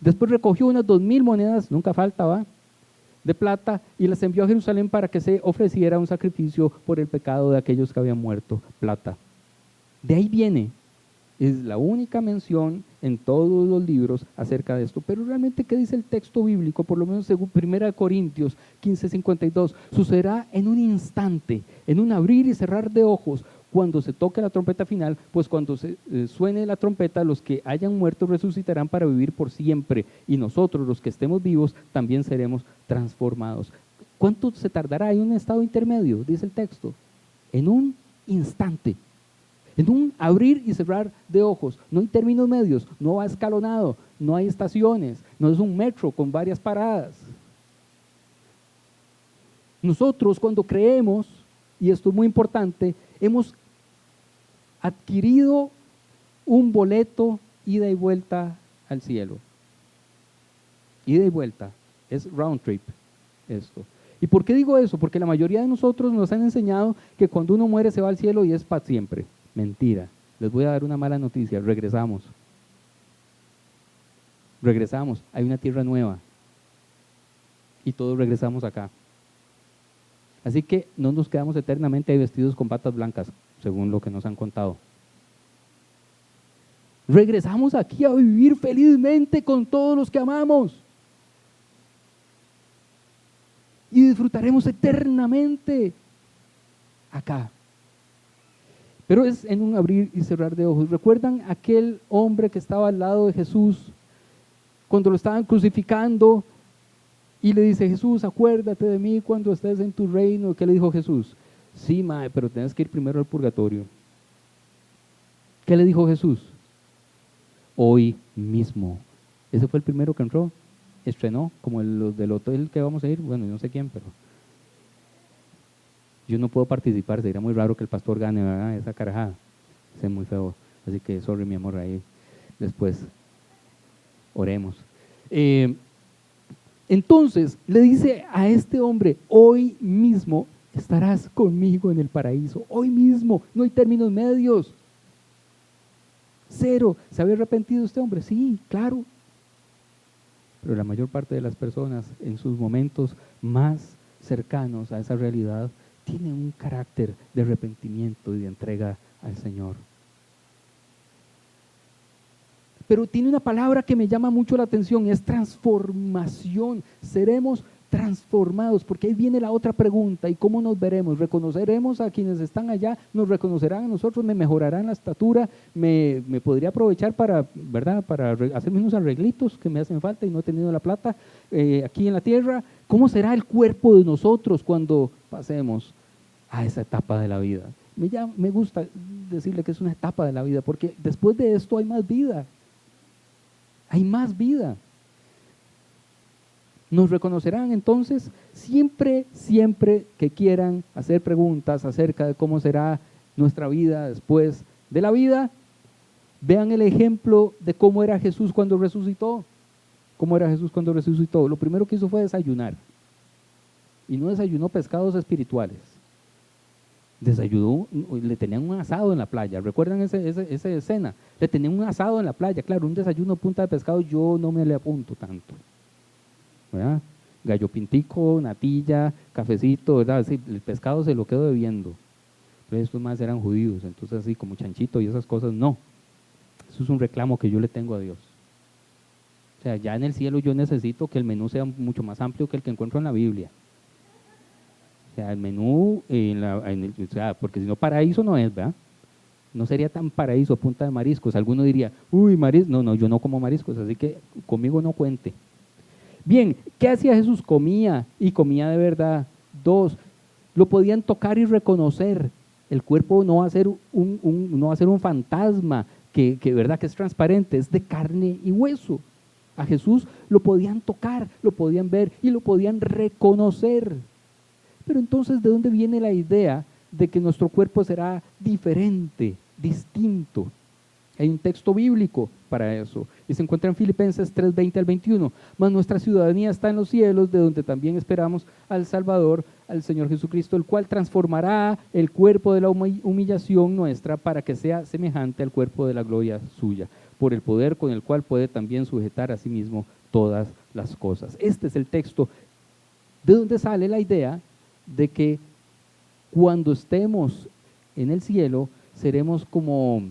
después recogió unas 2,000 monedas, nunca faltaba, de plata, y las envió a Jerusalén para que se ofreciera un sacrificio por el pecado de aquellos que habían muerto. Plata. De ahí viene. Es la única mención en todos los libros acerca de esto. Pero realmente, ¿qué dice el texto bíblico? Por lo menos según 1 Corintios 15:52, sucederá en un instante, en un abrir y cerrar de ojos, cuando se toque la trompeta final, pues cuando suene la trompeta, los que hayan muerto resucitarán para vivir por siempre, y nosotros, los que estemos vivos, también seremos transformados. ¿Cuánto se tardará? Hay un estado intermedio, dice el texto, en un instante. En un abrir y cerrar de ojos, no hay términos medios, no va escalonado, no hay estaciones, no es un metro con varias paradas. Nosotros cuando creemos, y esto es muy importante, hemos adquirido un boleto ida y vuelta al cielo. Ida y vuelta, es round trip esto. ¿Y por qué digo eso? Porque la mayoría de nosotros nos han enseñado que cuando uno muere se va al cielo y es para siempre. Mentira. Les voy a dar una mala noticia. Regresamos. Hay una tierra nueva. Y todos regresamos acá. Así que no nos quedamos eternamente ahí vestidos con patas blancas, según lo que nos han contado. Regresamos aquí a vivir felizmente con todos los que amamos. Y disfrutaremos eternamente acá. Pero es en un abrir y cerrar de ojos. ¿Recuerdan aquel hombre que estaba al lado de Jesús cuando lo estaban crucificando y le dice: Jesús, acuérdate de mí cuando estés en tu reino? ¿Qué le dijo Jesús? Sí, mae, pero tienes que ir primero al purgatorio. ¿Qué le dijo Jesús? Hoy mismo. Ese fue el primero que entró, estrenó, como los del hotel que vamos a ir, bueno, no sé quién, pero yo no puedo participar, sería muy raro que el pastor gane, ¿verdad? Esa carajada, es muy feo, así que sorry mi amor, ahí después oremos. Entonces le dice a este hombre: hoy mismo estarás conmigo en el paraíso, hoy mismo, no hay términos medios. Cero. ¿Se había arrepentido este hombre? Sí, claro. Pero la mayor parte de las personas en sus momentos más cercanos a esa realidad tienen un carácter de arrepentimiento y de entrega al Señor. Pero tiene una palabra que me llama mucho la atención, es transformación. Seremos transformados, porque ahí viene la otra pregunta: ¿y cómo nos veremos? ¿Reconoceremos a quienes están allá? ¿Nos reconocerán a nosotros? ¿Me mejorarán la estatura? ¿Me podría aprovechar para, ¿verdad?, para hacerme unos arreglitos que me hacen falta y no he tenido la plata aquí en la tierra? ¿Cómo será el cuerpo de nosotros cuando pasemos a esa etapa de la vida? Me gusta decirle que es una etapa de la vida, porque después de esto hay más vida. Hay más vida. Nos reconocerán entonces siempre que quieran hacer preguntas acerca de cómo será nuestra vida después de la vida. Vean el ejemplo de cómo era Jesús cuando resucitó. ¿Cómo era Jesús cuando resucitó? Lo primero que hizo fue desayunar. Y no desayunó pescados espirituales. Desayunó, le tenían un asado en la playa. ¿Recuerdan esa escena? Le tenían un asado en la playa. Claro, un desayuno a punta de pescado yo no me le apunto tanto, ¿verdad? Gallo pintico, natilla, cafecito, ¿verdad? Sí, el pescado se lo quedo debiendo. Pero estos más eran judíos, entonces así como chanchito y esas cosas, no. Eso es un reclamo que yo le tengo a Dios. O sea, ya en el cielo yo necesito que el menú sea mucho más amplio que el que encuentro en la Biblia. O sea, el menú, o sea, porque si no, paraíso no es, ¿verdad? No sería tan paraíso a punta de mariscos. Alguno diría: uy, mariscos. No, yo no como mariscos, así que conmigo no cuente. Bien, ¿qué hacía Jesús? Comía, y comía de verdad. 2, lo podían tocar y reconocer. El cuerpo no va a ser no va a ser un fantasma ¿verdad? Que es transparente, es de carne y hueso. A Jesús lo podían tocar, lo podían ver y lo podían reconocer. Pero entonces, ¿de dónde viene la idea de que nuestro cuerpo será diferente, distinto? Hay un texto bíblico para eso y se encuentra en Filipenses 3:20 al 21. Mas nuestra ciudadanía está en los cielos, de donde también esperamos al Salvador, al Señor Jesucristo, el cual transformará el cuerpo de la humillación nuestra para que sea semejante al cuerpo de la gloria suya, por el poder con el cual puede también sujetar a sí mismo todas las cosas. Este es el texto de donde sale la idea de que cuando estemos en el cielo seremos como...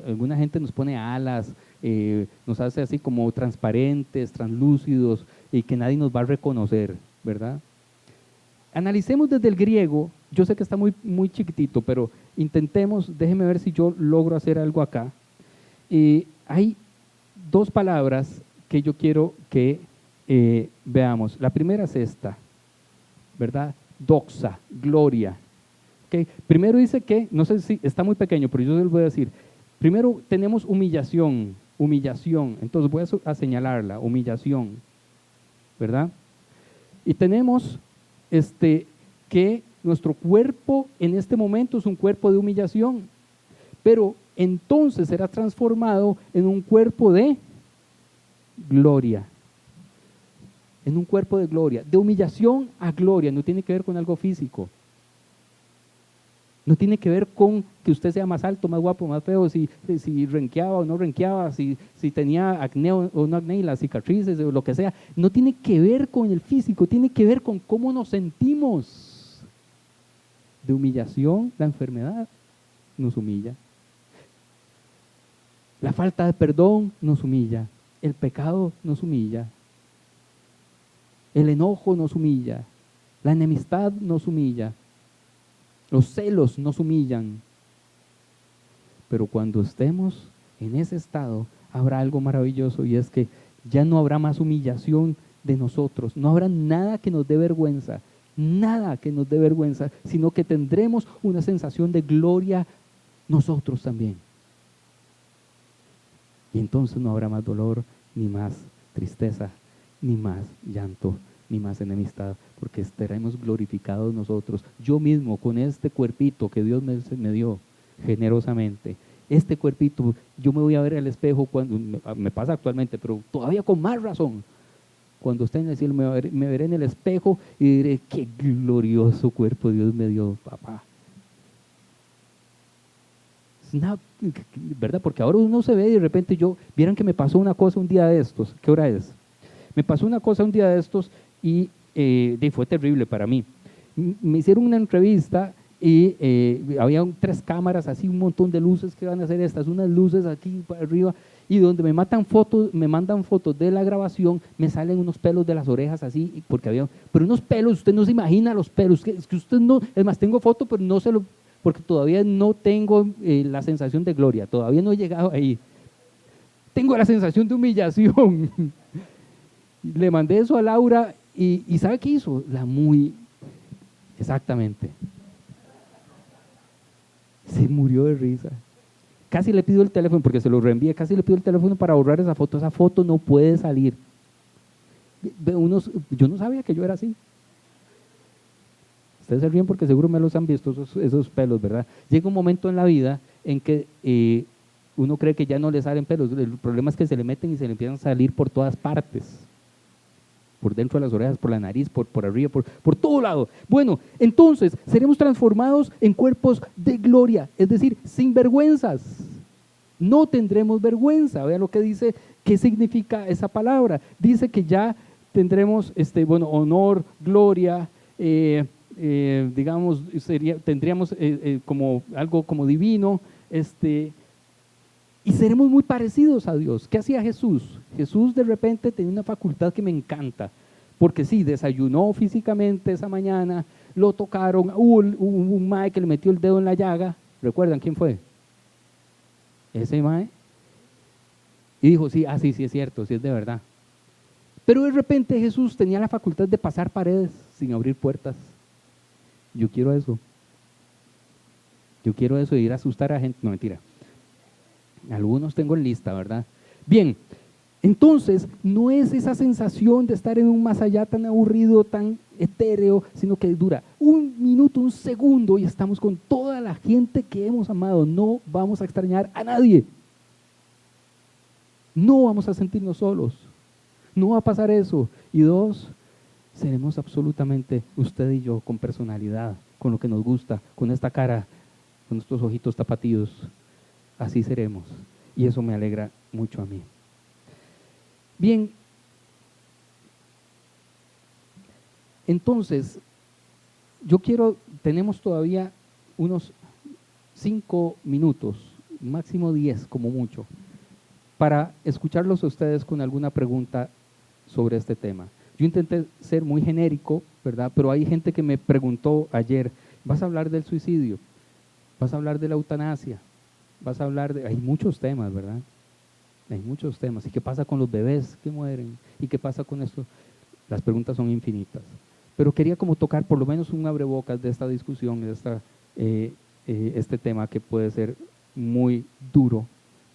alguna gente nos pone alas, nos hace así como transparentes, translúcidos, y que nadie nos va a reconocer, ¿verdad? Analicemos desde el griego. Yo sé que está muy, muy chiquitito, pero intentemos, déjenme ver si yo logro hacer algo acá. Hay dos palabras que yo quiero que veamos. La primera es esta, ¿verdad? Doxa, gloria. Okay. Primero dice que, no sé si está muy pequeño, pero yo les voy a decir, primero tenemos humillación, entonces voy a señalarla, humillación, ¿verdad? Y tenemos que nuestro cuerpo en este momento es un cuerpo de humillación, pero entonces será transformado en un cuerpo de gloria, en un cuerpo de gloria, de humillación a gloria, no tiene que ver con algo físico. No tiene que ver con que usted sea más alto, más guapo, más feo, si renqueaba o no renqueaba, si tenía acné o no acné, las cicatrices o lo que sea. No tiene que ver con el físico, tiene que ver con cómo nos sentimos. De humillación, la enfermedad nos humilla. La falta de perdón nos humilla. El pecado nos humilla. El enojo nos humilla. La enemistad nos humilla. Los celos nos humillan. Pero cuando estemos en ese estado, habrá algo maravilloso, y es que ya no habrá más humillación de nosotros. No habrá nada que nos dé vergüenza, sino que tendremos una sensación de gloria nosotros también. Y entonces no habrá más dolor, ni más tristeza, ni más llanto, ni más enemistad, porque estaremos glorificados nosotros. Yo mismo, con este cuerpito que Dios me dio generosamente, este cuerpito, yo me voy a ver al espejo cuando, me pasa actualmente, pero todavía con más razón, cuando esté en el cielo me veré en el espejo y diré, qué glorioso cuerpo Dios me dio, papá. ¿Verdad? Porque ahora uno se ve y de repente vieran que me pasó una cosa un día de estos. ¿Qué hora es? Me pasó una cosa un día de estos y fue terrible para mí. Me hicieron una entrevista y había 3 cámaras, así un montón de luces que van a hacer unas luces aquí para arriba, y donde me mandan fotos de la grabación, me salen unos pelos de las orejas así, pero unos pelos, usted no se imagina los pelos, que usted no, es más, tengo foto, pero no se lo, porque todavía no tengo la sensación de gloria, todavía no he llegado ahí. Tengo la sensación de humillación. Le mandé eso a Laura y ¿sabe qué hizo? Exactamente. Se murió de risa. Casi le pido el teléfono, porque se lo reenvié, casi le pido el teléfono para borrar esa foto. Esa foto no puede salir. Yo no sabía que yo era así. Ustedes se ríen porque seguro me los han visto, esos pelos, ¿verdad? Llega un momento en la vida en que uno cree que ya no le salen pelos. El problema es que se le meten y se le empiezan a salir por todas partes. Por dentro de las orejas, por la nariz, por arriba, por todo lado. Bueno, entonces seremos transformados en cuerpos de gloria, es decir, sin vergüenzas. No tendremos vergüenza. Vean lo que dice, qué significa esa palabra. Dice que ya tendremos honor, gloria, digamos, tendríamos como algo como divino, y seremos muy parecidos a Dios. ¿Qué hacía Jesús? Jesús de repente tenía una facultad que me encanta, porque sí, desayunó físicamente esa mañana, lo tocaron, hubo un mae que le metió el dedo en la llaga. ¿Recuerdan quién fue? Ese mae. Y dijo, sí, sí es cierto, sí es de verdad. Pero de repente Jesús tenía la facultad de pasar paredes sin abrir puertas. Yo quiero eso. Yo quiero eso de ir a asustar a gente. No, mentira. Algunos tengo en lista, ¿verdad? Bien, entonces no es esa sensación de estar en un más allá tan aburrido, tan etéreo, sino que dura un minuto, un segundo y estamos con toda la gente que hemos amado. No vamos a extrañar a nadie. No vamos a sentirnos solos. No va a pasar eso. Y dos, seremos absolutamente usted y yo con personalidad, con lo que nos gusta, con esta cara, con estos ojitos tapatíos. Así seremos. Y eso me alegra mucho a mí. Bien, entonces, tenemos todavía unos 5 minutos, máximo 10 como mucho, para escucharlos a ustedes con alguna pregunta sobre este tema. Yo intenté ser muy genérico, ¿verdad? Pero hay gente que me preguntó ayer, ¿vas a hablar del suicidio? ¿Vas a hablar de la eutanasia? ¿Vas a hablar de...? Hay muchos temas, ¿verdad? Hay muchos temas. ¿Y qué pasa con los bebés que mueren? ¿Y qué pasa con esto? Las preguntas son infinitas. Pero quería como tocar por lo menos un abrebocas de esta discusión, de este tema que puede ser muy duro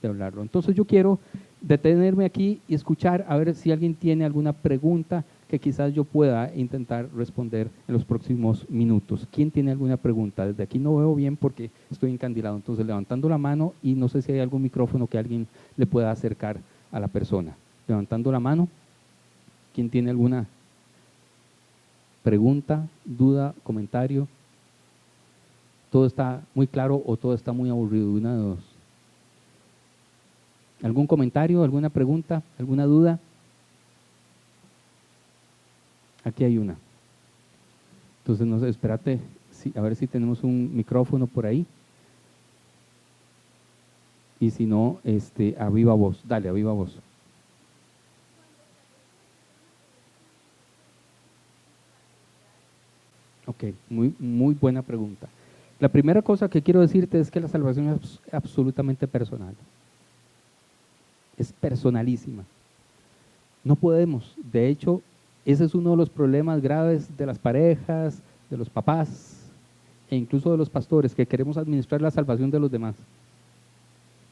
de hablarlo. Entonces yo quiero detenerme aquí y escuchar a ver si alguien tiene alguna pregunta que quizás yo pueda intentar responder en los próximos minutos. ¿Quién tiene alguna pregunta? Desde aquí no veo bien porque estoy encandilado, entonces levantando la mano y no sé si hay algún micrófono que alguien le pueda acercar a la persona. Levantando la mano, ¿quién tiene alguna pregunta, duda, comentario? ¿Todo está muy claro o todo está muy aburrido? Una de dos. ¿Algún comentario, alguna pregunta, alguna duda? Aquí hay una. Entonces, no sé, espérate, a ver si tenemos un micrófono por ahí. Y si no, a viva voz. Dale, a viva voz. Ok, muy buena pregunta. La primera cosa que quiero decirte es que la salvación es absolutamente personal. Es personalísima. No podemos, de hecho, ese es uno de los problemas graves de las parejas, de los papás e incluso de los pastores, que queremos administrar la salvación de los demás.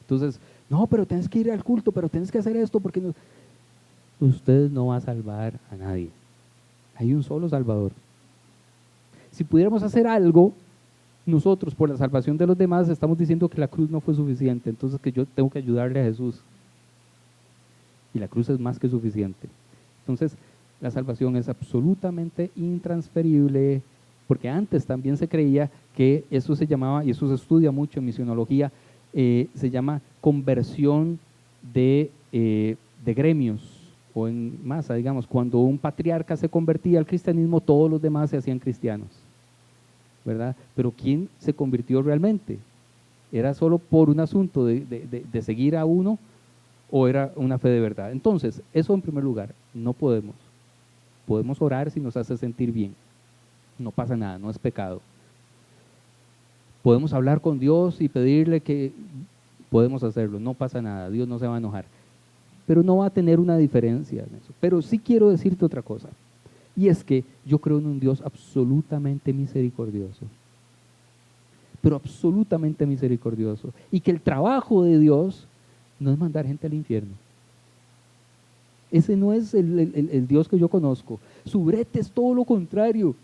Entonces, no, pero tienes que ir al culto, pero tienes que hacer esto porque no. Usted no va a salvar a nadie. Hay un solo Salvador. Si pudiéramos hacer algo, nosotros por la salvación de los demás estamos diciendo que la cruz no fue suficiente, entonces que yo tengo que ayudarle a Jesús. Y la cruz es más que suficiente. Entonces, la salvación es absolutamente intransferible, porque antes también se creía que eso se llamaba, y eso se estudia mucho en misionología, se llama conversión de gremios, o en masa, digamos, cuando un patriarca se convertía al cristianismo, todos los demás se hacían cristianos, ¿verdad? Pero ¿quién se convirtió realmente? ¿Era solo por un asunto de seguir a uno o era una fe de verdad? Entonces, eso en primer lugar, no podemos. Podemos orar si nos hace sentir bien. No pasa nada, no es pecado. Podemos hablar con Dios y pedirle que podemos hacerlo, no pasa nada, Dios no se va a enojar. Pero no va a tener una diferencia en eso. Pero sí quiero decirte otra cosa, y es que yo creo en un Dios absolutamente misericordioso, pero absolutamente misericordioso, y que el trabajo de Dios no es mandar gente al infierno. Ese no es el Dios que yo conozco. Su brete es todo lo contrario.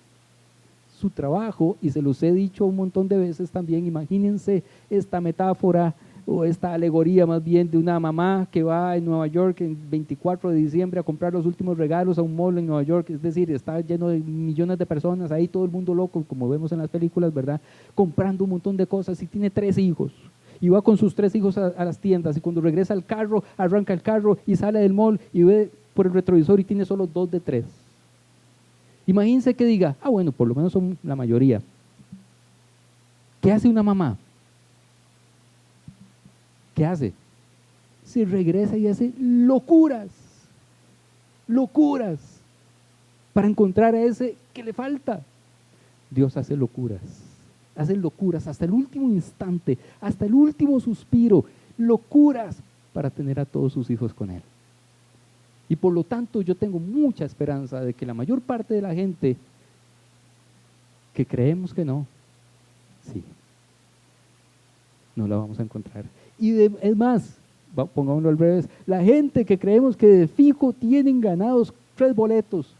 Su trabajo, y se los he dicho un montón de veces también, imagínense esta metáfora o esta alegoría más bien de una mamá que va en Nueva York el 24 de diciembre a comprar los últimos regalos a un mall en Nueva York, es decir, está lleno de millones de personas, ahí todo el mundo loco, como vemos en las películas, ¿verdad? Comprando un montón de cosas, y tiene 3 hijos. Y va con sus 3 hijos a las tiendas, y cuando regresa al carro, arranca el carro y sale del mall y ve por el retrovisor y tiene solo 2 de 3. Imagínense que diga, bueno, por lo menos son la mayoría. ¿Qué hace una mamá? ¿Qué hace? Se regresa y hace locuras para encontrar a ese que le falta. Dios hace locuras hasta el último instante, hasta el último suspiro, locuras para tener a todos sus hijos con Él. Y por lo tanto yo tengo mucha esperanza de que la mayor parte de la gente que creemos que no, sí. no la vamos a encontrar. Es más, pongámoslo al revés, la gente que creemos que de fijo tienen ganados 3 boletos,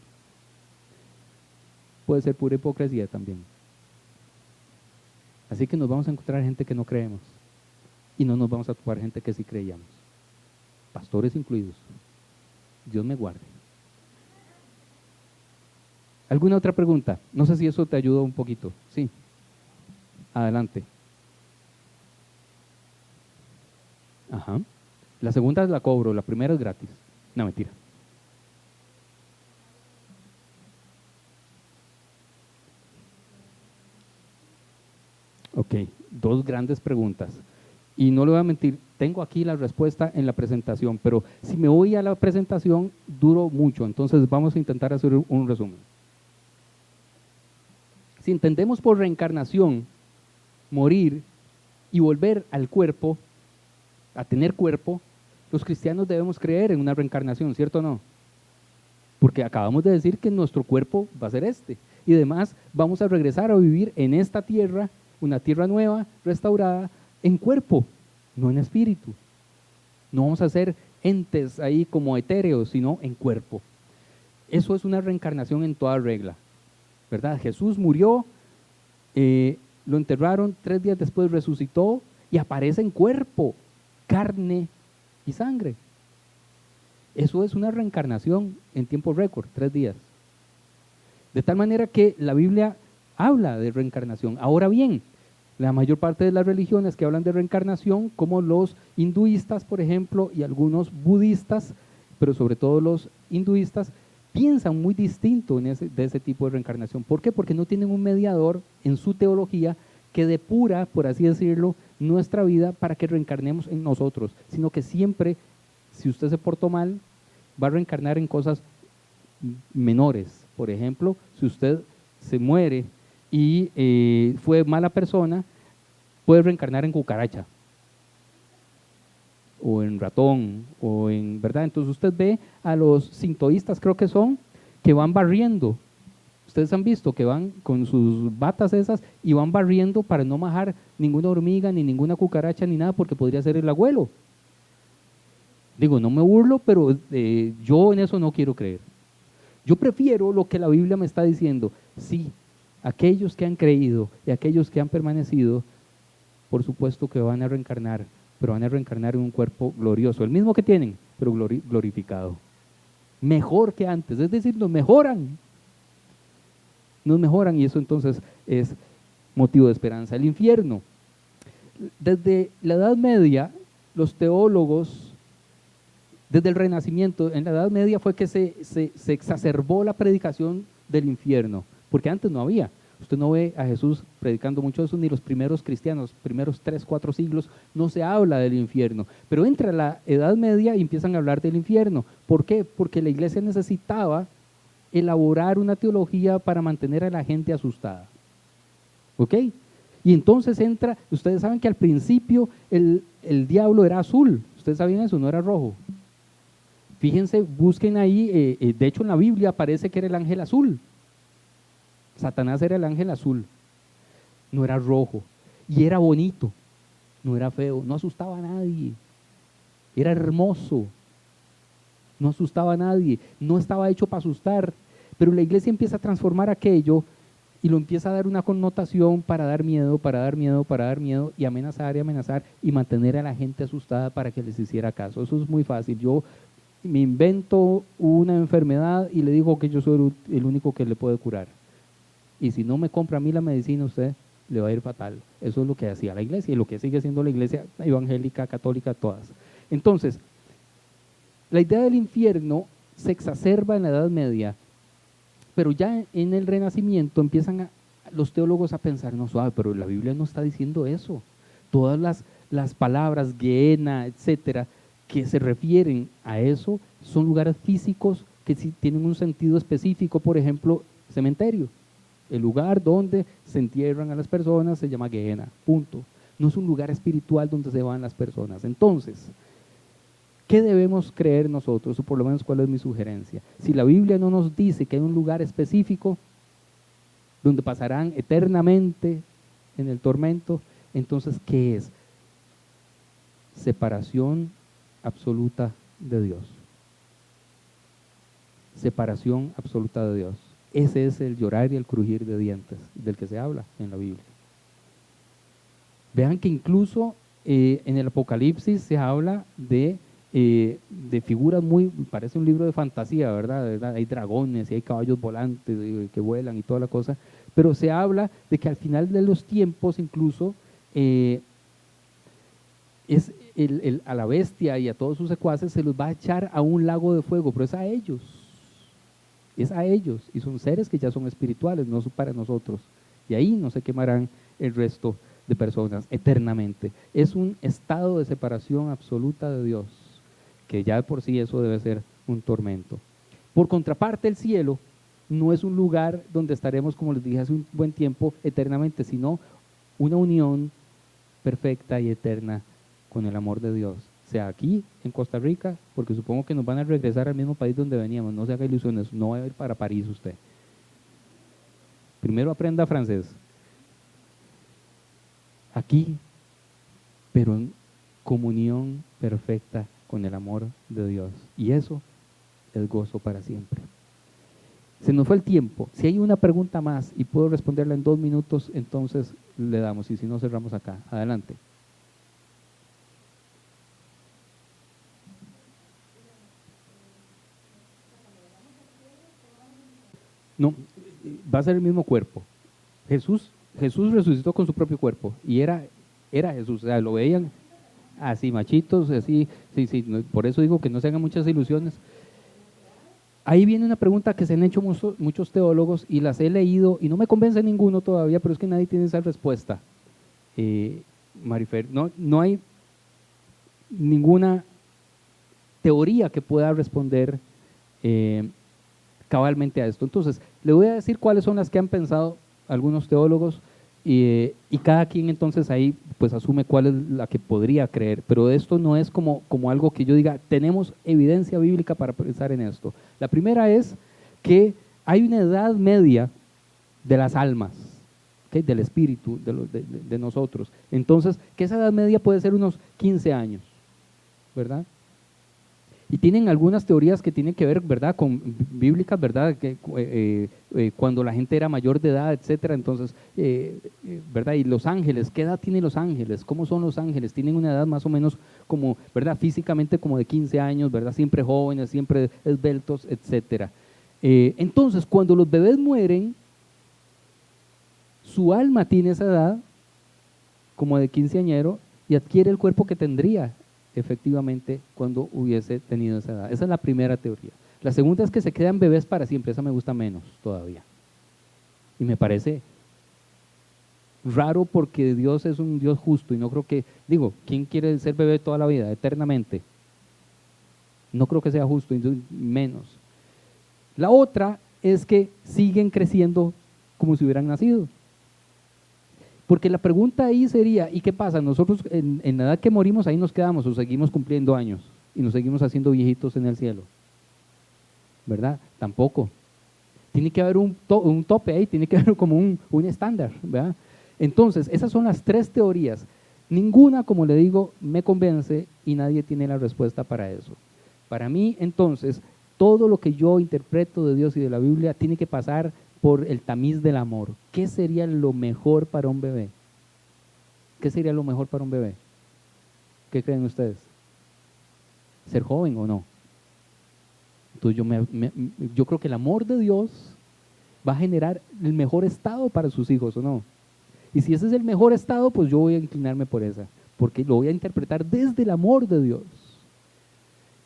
puede ser pura hipocresía también. Así que nos vamos a encontrar gente que no creemos y no nos vamos a topar gente que sí creíamos, pastores incluidos. Dios me guarde. ¿Alguna otra pregunta? No sé si eso te ayudó un poquito. Sí, adelante. Ajá. La segunda la cobro, la primera es gratis. No, mentira. Ok, 2 grandes preguntas. Y no le voy a mentir, tengo aquí la respuesta en la presentación, pero si me voy a la presentación, duro mucho. Entonces vamos a intentar hacer un resumen. Si entendemos por reencarnación, morir y volver al cuerpo, a tener cuerpo, los cristianos debemos creer en una reencarnación, ¿cierto o no? Porque acabamos de decir que nuestro cuerpo va a ser este. Y además vamos a regresar a vivir en esta tierra, una tierra nueva, restaurada, en cuerpo, no en espíritu. No vamos a ser entes ahí como etéreos, sino en cuerpo. Eso es una reencarnación en toda regla, ¿verdad? Jesús murió, lo enterraron, 3 días después resucitó y aparece en cuerpo, carne y sangre. Eso es una reencarnación en tiempo récord, 3 días. De tal manera que la Biblia habla de reencarnación. Ahora bien, la mayor parte de las religiones que hablan de reencarnación, como los hinduistas, por ejemplo, y algunos budistas, pero sobre todo los hinduistas, piensan muy distinto de ese tipo de reencarnación. ¿Por qué? Porque no tienen un mediador en su teología que depura, por así decirlo, nuestra vida para que reencarnemos en nosotros, sino que siempre, si usted se portó mal, va a reencarnar en cosas menores. Por ejemplo, si usted se muere y fue mala persona, puede reencarnar en cucaracha o en ratón o en, ¿verdad? Entonces usted ve a los sintoístas, creo que son, que van barriendo. Ustedes han visto que van con sus batas esas y van barriendo para no majar ninguna hormiga, ni ninguna cucaracha, ni nada, porque podría ser el abuelo. Digo, no me burlo, pero yo en eso no quiero creer. Yo prefiero lo que la Biblia me está diciendo. Sí, aquellos que han creído y aquellos que han permanecido, por supuesto que van a reencarnar, pero van a reencarnar en un cuerpo glorioso, el mismo que tienen, pero glorificado. Mejor que antes, es decir, nos mejoran y eso entonces es motivo de esperanza. El infierno. Desde la Edad Media, los teólogos, desde el Renacimiento, en la Edad Media fue que se exacerbó la predicación del infierno, porque antes no había. Usted no ve a Jesús predicando mucho de eso, ni los primeros cristianos, primeros 3, 4 siglos, no se habla del infierno. Pero entra la Edad Media y empiezan a hablar del infierno. ¿Por qué? Porque la iglesia necesitaba elaborar una teología para mantener a la gente asustada. ¿Ok? Y entonces entra, ustedes saben que al principio el diablo era azul. ¿Ustedes sabían eso? No era rojo. Fíjense, busquen ahí, de hecho en la Biblia aparece que era el ángel azul. Satanás era el ángel azul, no era rojo, y era bonito, no era feo, no asustaba a nadie, era hermoso, no asustaba a nadie, no estaba hecho para asustar, pero la iglesia empieza a transformar aquello y lo empieza a dar una connotación para dar miedo, y amenazar y mantener a la gente asustada para que les hiciera caso. Eso es muy fácil. Yo me invento una enfermedad y le digo que yo soy el único que le puede curar. Y si no me compra a mí la medicina, usted le va a ir fatal. Eso es lo que hacía la iglesia y lo que sigue siendo la iglesia evangélica, católica, todas. Entonces, la idea del infierno se exacerba en la Edad Media, pero ya en el Renacimiento empiezan los teólogos a pensar, no suave, pero la Biblia no está diciendo eso. Todas las palabras, Gehenna, etcétera, que se refieren a eso, son lugares físicos que sí tienen un sentido específico. Por ejemplo, cementerio. El lugar donde se entierran a las personas se llama Gehenna, punto. No es un lugar espiritual donde se van las personas. Entonces, ¿qué debemos creer nosotros? O por lo menos, ¿cuál es mi sugerencia? Si la Biblia no nos dice que hay un lugar específico donde pasarán eternamente en el tormento, entonces, ¿qué es? separación absoluta de Dios. Separación absoluta de Dios. Ese es el llorar y el crujir de dientes del que se habla en la Biblia. Vean que incluso en el Apocalipsis se habla de figuras muy, parece un libro de fantasía, ¿verdad? Hay dragones y hay caballos volantes que vuelan y toda la cosa, pero se habla de que al final de los tiempos incluso a la bestia y a todos sus secuaces se los va a echar a un lago de fuego, pero es a ellos, y son seres que ya son espirituales, no son para nosotros, y ahí no se quemarán el resto de personas eternamente. Es un estado de separación absoluta de Dios, que ya de por sí eso debe ser un tormento. Por contraparte, el cielo no es un lugar donde estaremos, como les dije hace un buen tiempo, eternamente, sino una unión perfecta y eterna con el amor de Dios, sea aquí en Costa Rica, porque supongo que nos van a regresar al mismo país donde veníamos, no se haga ilusiones, no va a ir para París usted. Primero aprenda francés. Aquí, pero en comunión perfecta con el amor de Dios, y eso es gozo para siempre. Se nos fue el tiempo. Si hay una pregunta más y puedo responderla en 2 minutos, entonces le damos, y si no, cerramos acá. Adelante. No, va a ser el mismo cuerpo. Jesús resucitó con su propio cuerpo y era Jesús, o sea, lo veían así, machitos, así, sí, por eso digo que no se hagan muchas ilusiones. Ahí viene una pregunta que se han hecho muchos teólogos y las he leído y no me convence ninguno todavía, pero es que nadie tiene esa respuesta. Marifer, no hay ninguna teoría que pueda responder cabalmente a esto. Entonces, le voy a decir cuáles son las que han pensado algunos teólogos y cada quien entonces ahí pues asume cuál es la que podría creer, pero esto no es como algo que yo diga, tenemos evidencia bíblica para pensar en esto. La primera es que hay una edad media de las almas, ¿okay? Del espíritu, de nosotros. Entonces, que esa edad media puede ser unos 15 años, ¿verdad? Y tienen algunas teorías que tienen que ver, ¿verdad?, con bíblicas, ¿verdad?, que cuando la gente era mayor de edad, etcétera. Entonces, ¿verdad?, y los ángeles, ¿qué edad tienen los ángeles? ¿Cómo son los ángeles? Tienen una edad más o menos como, ¿verdad?, físicamente como de 15 años, ¿verdad?, siempre jóvenes, siempre esbeltos, etcétera. Entonces, cuando los bebés mueren, su alma tiene esa edad como de quinceañero y adquiere el cuerpo que tendría efectivamente cuando hubiese tenido esa edad. Esa es la primera teoría. La segunda es que se quedan bebés para siempre. Esa me gusta menos todavía. Y me parece raro porque Dios es un Dios justo y no creo que, ¿quién quiere ser bebé toda la vida, eternamente? No creo que sea justo, y menos. La otra es que siguen creciendo como si hubieran nacido. Porque la pregunta ahí sería, ¿y qué pasa? Nosotros en la edad que morimos ahí nos quedamos o seguimos cumpliendo años y nos seguimos haciendo viejitos en el cielo, ¿verdad? Tampoco. Tiene que haber un tope ahí, tiene que haber como un estándar, ¿verdad? Entonces, esas son las 3 teorías. Ninguna, como le digo, me convence y nadie tiene la respuesta para eso. Para mí, entonces, todo lo que yo interpreto de Dios y de la Biblia tiene que pasar por el tamiz del amor. ¿Qué sería lo mejor para un bebé? ¿Qué sería lo mejor para un bebé? ¿Qué creen ustedes? ¿Ser joven o no? Entonces yo creo que el amor de Dios va a generar el mejor estado para sus hijos, ¿o no? Y si ese es el mejor estado, pues yo voy a inclinarme por esa, porque lo voy a interpretar desde el amor de Dios.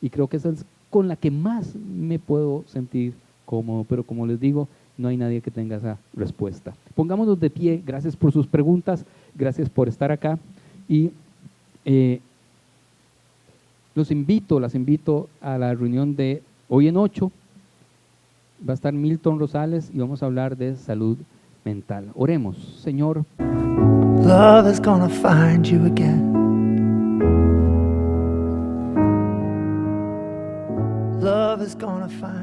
Y creo que esa es con la que más me puedo sentir cómodo, pero como les digo, no hay nadie que tenga esa respuesta. Pongámonos de pie, gracias por sus preguntas, gracias por estar acá y las invito a la reunión de hoy en 8, va a estar Milton Rosales y vamos a hablar de salud mental. Oremos. Señor. Love is gonna find you again. Love is gonna find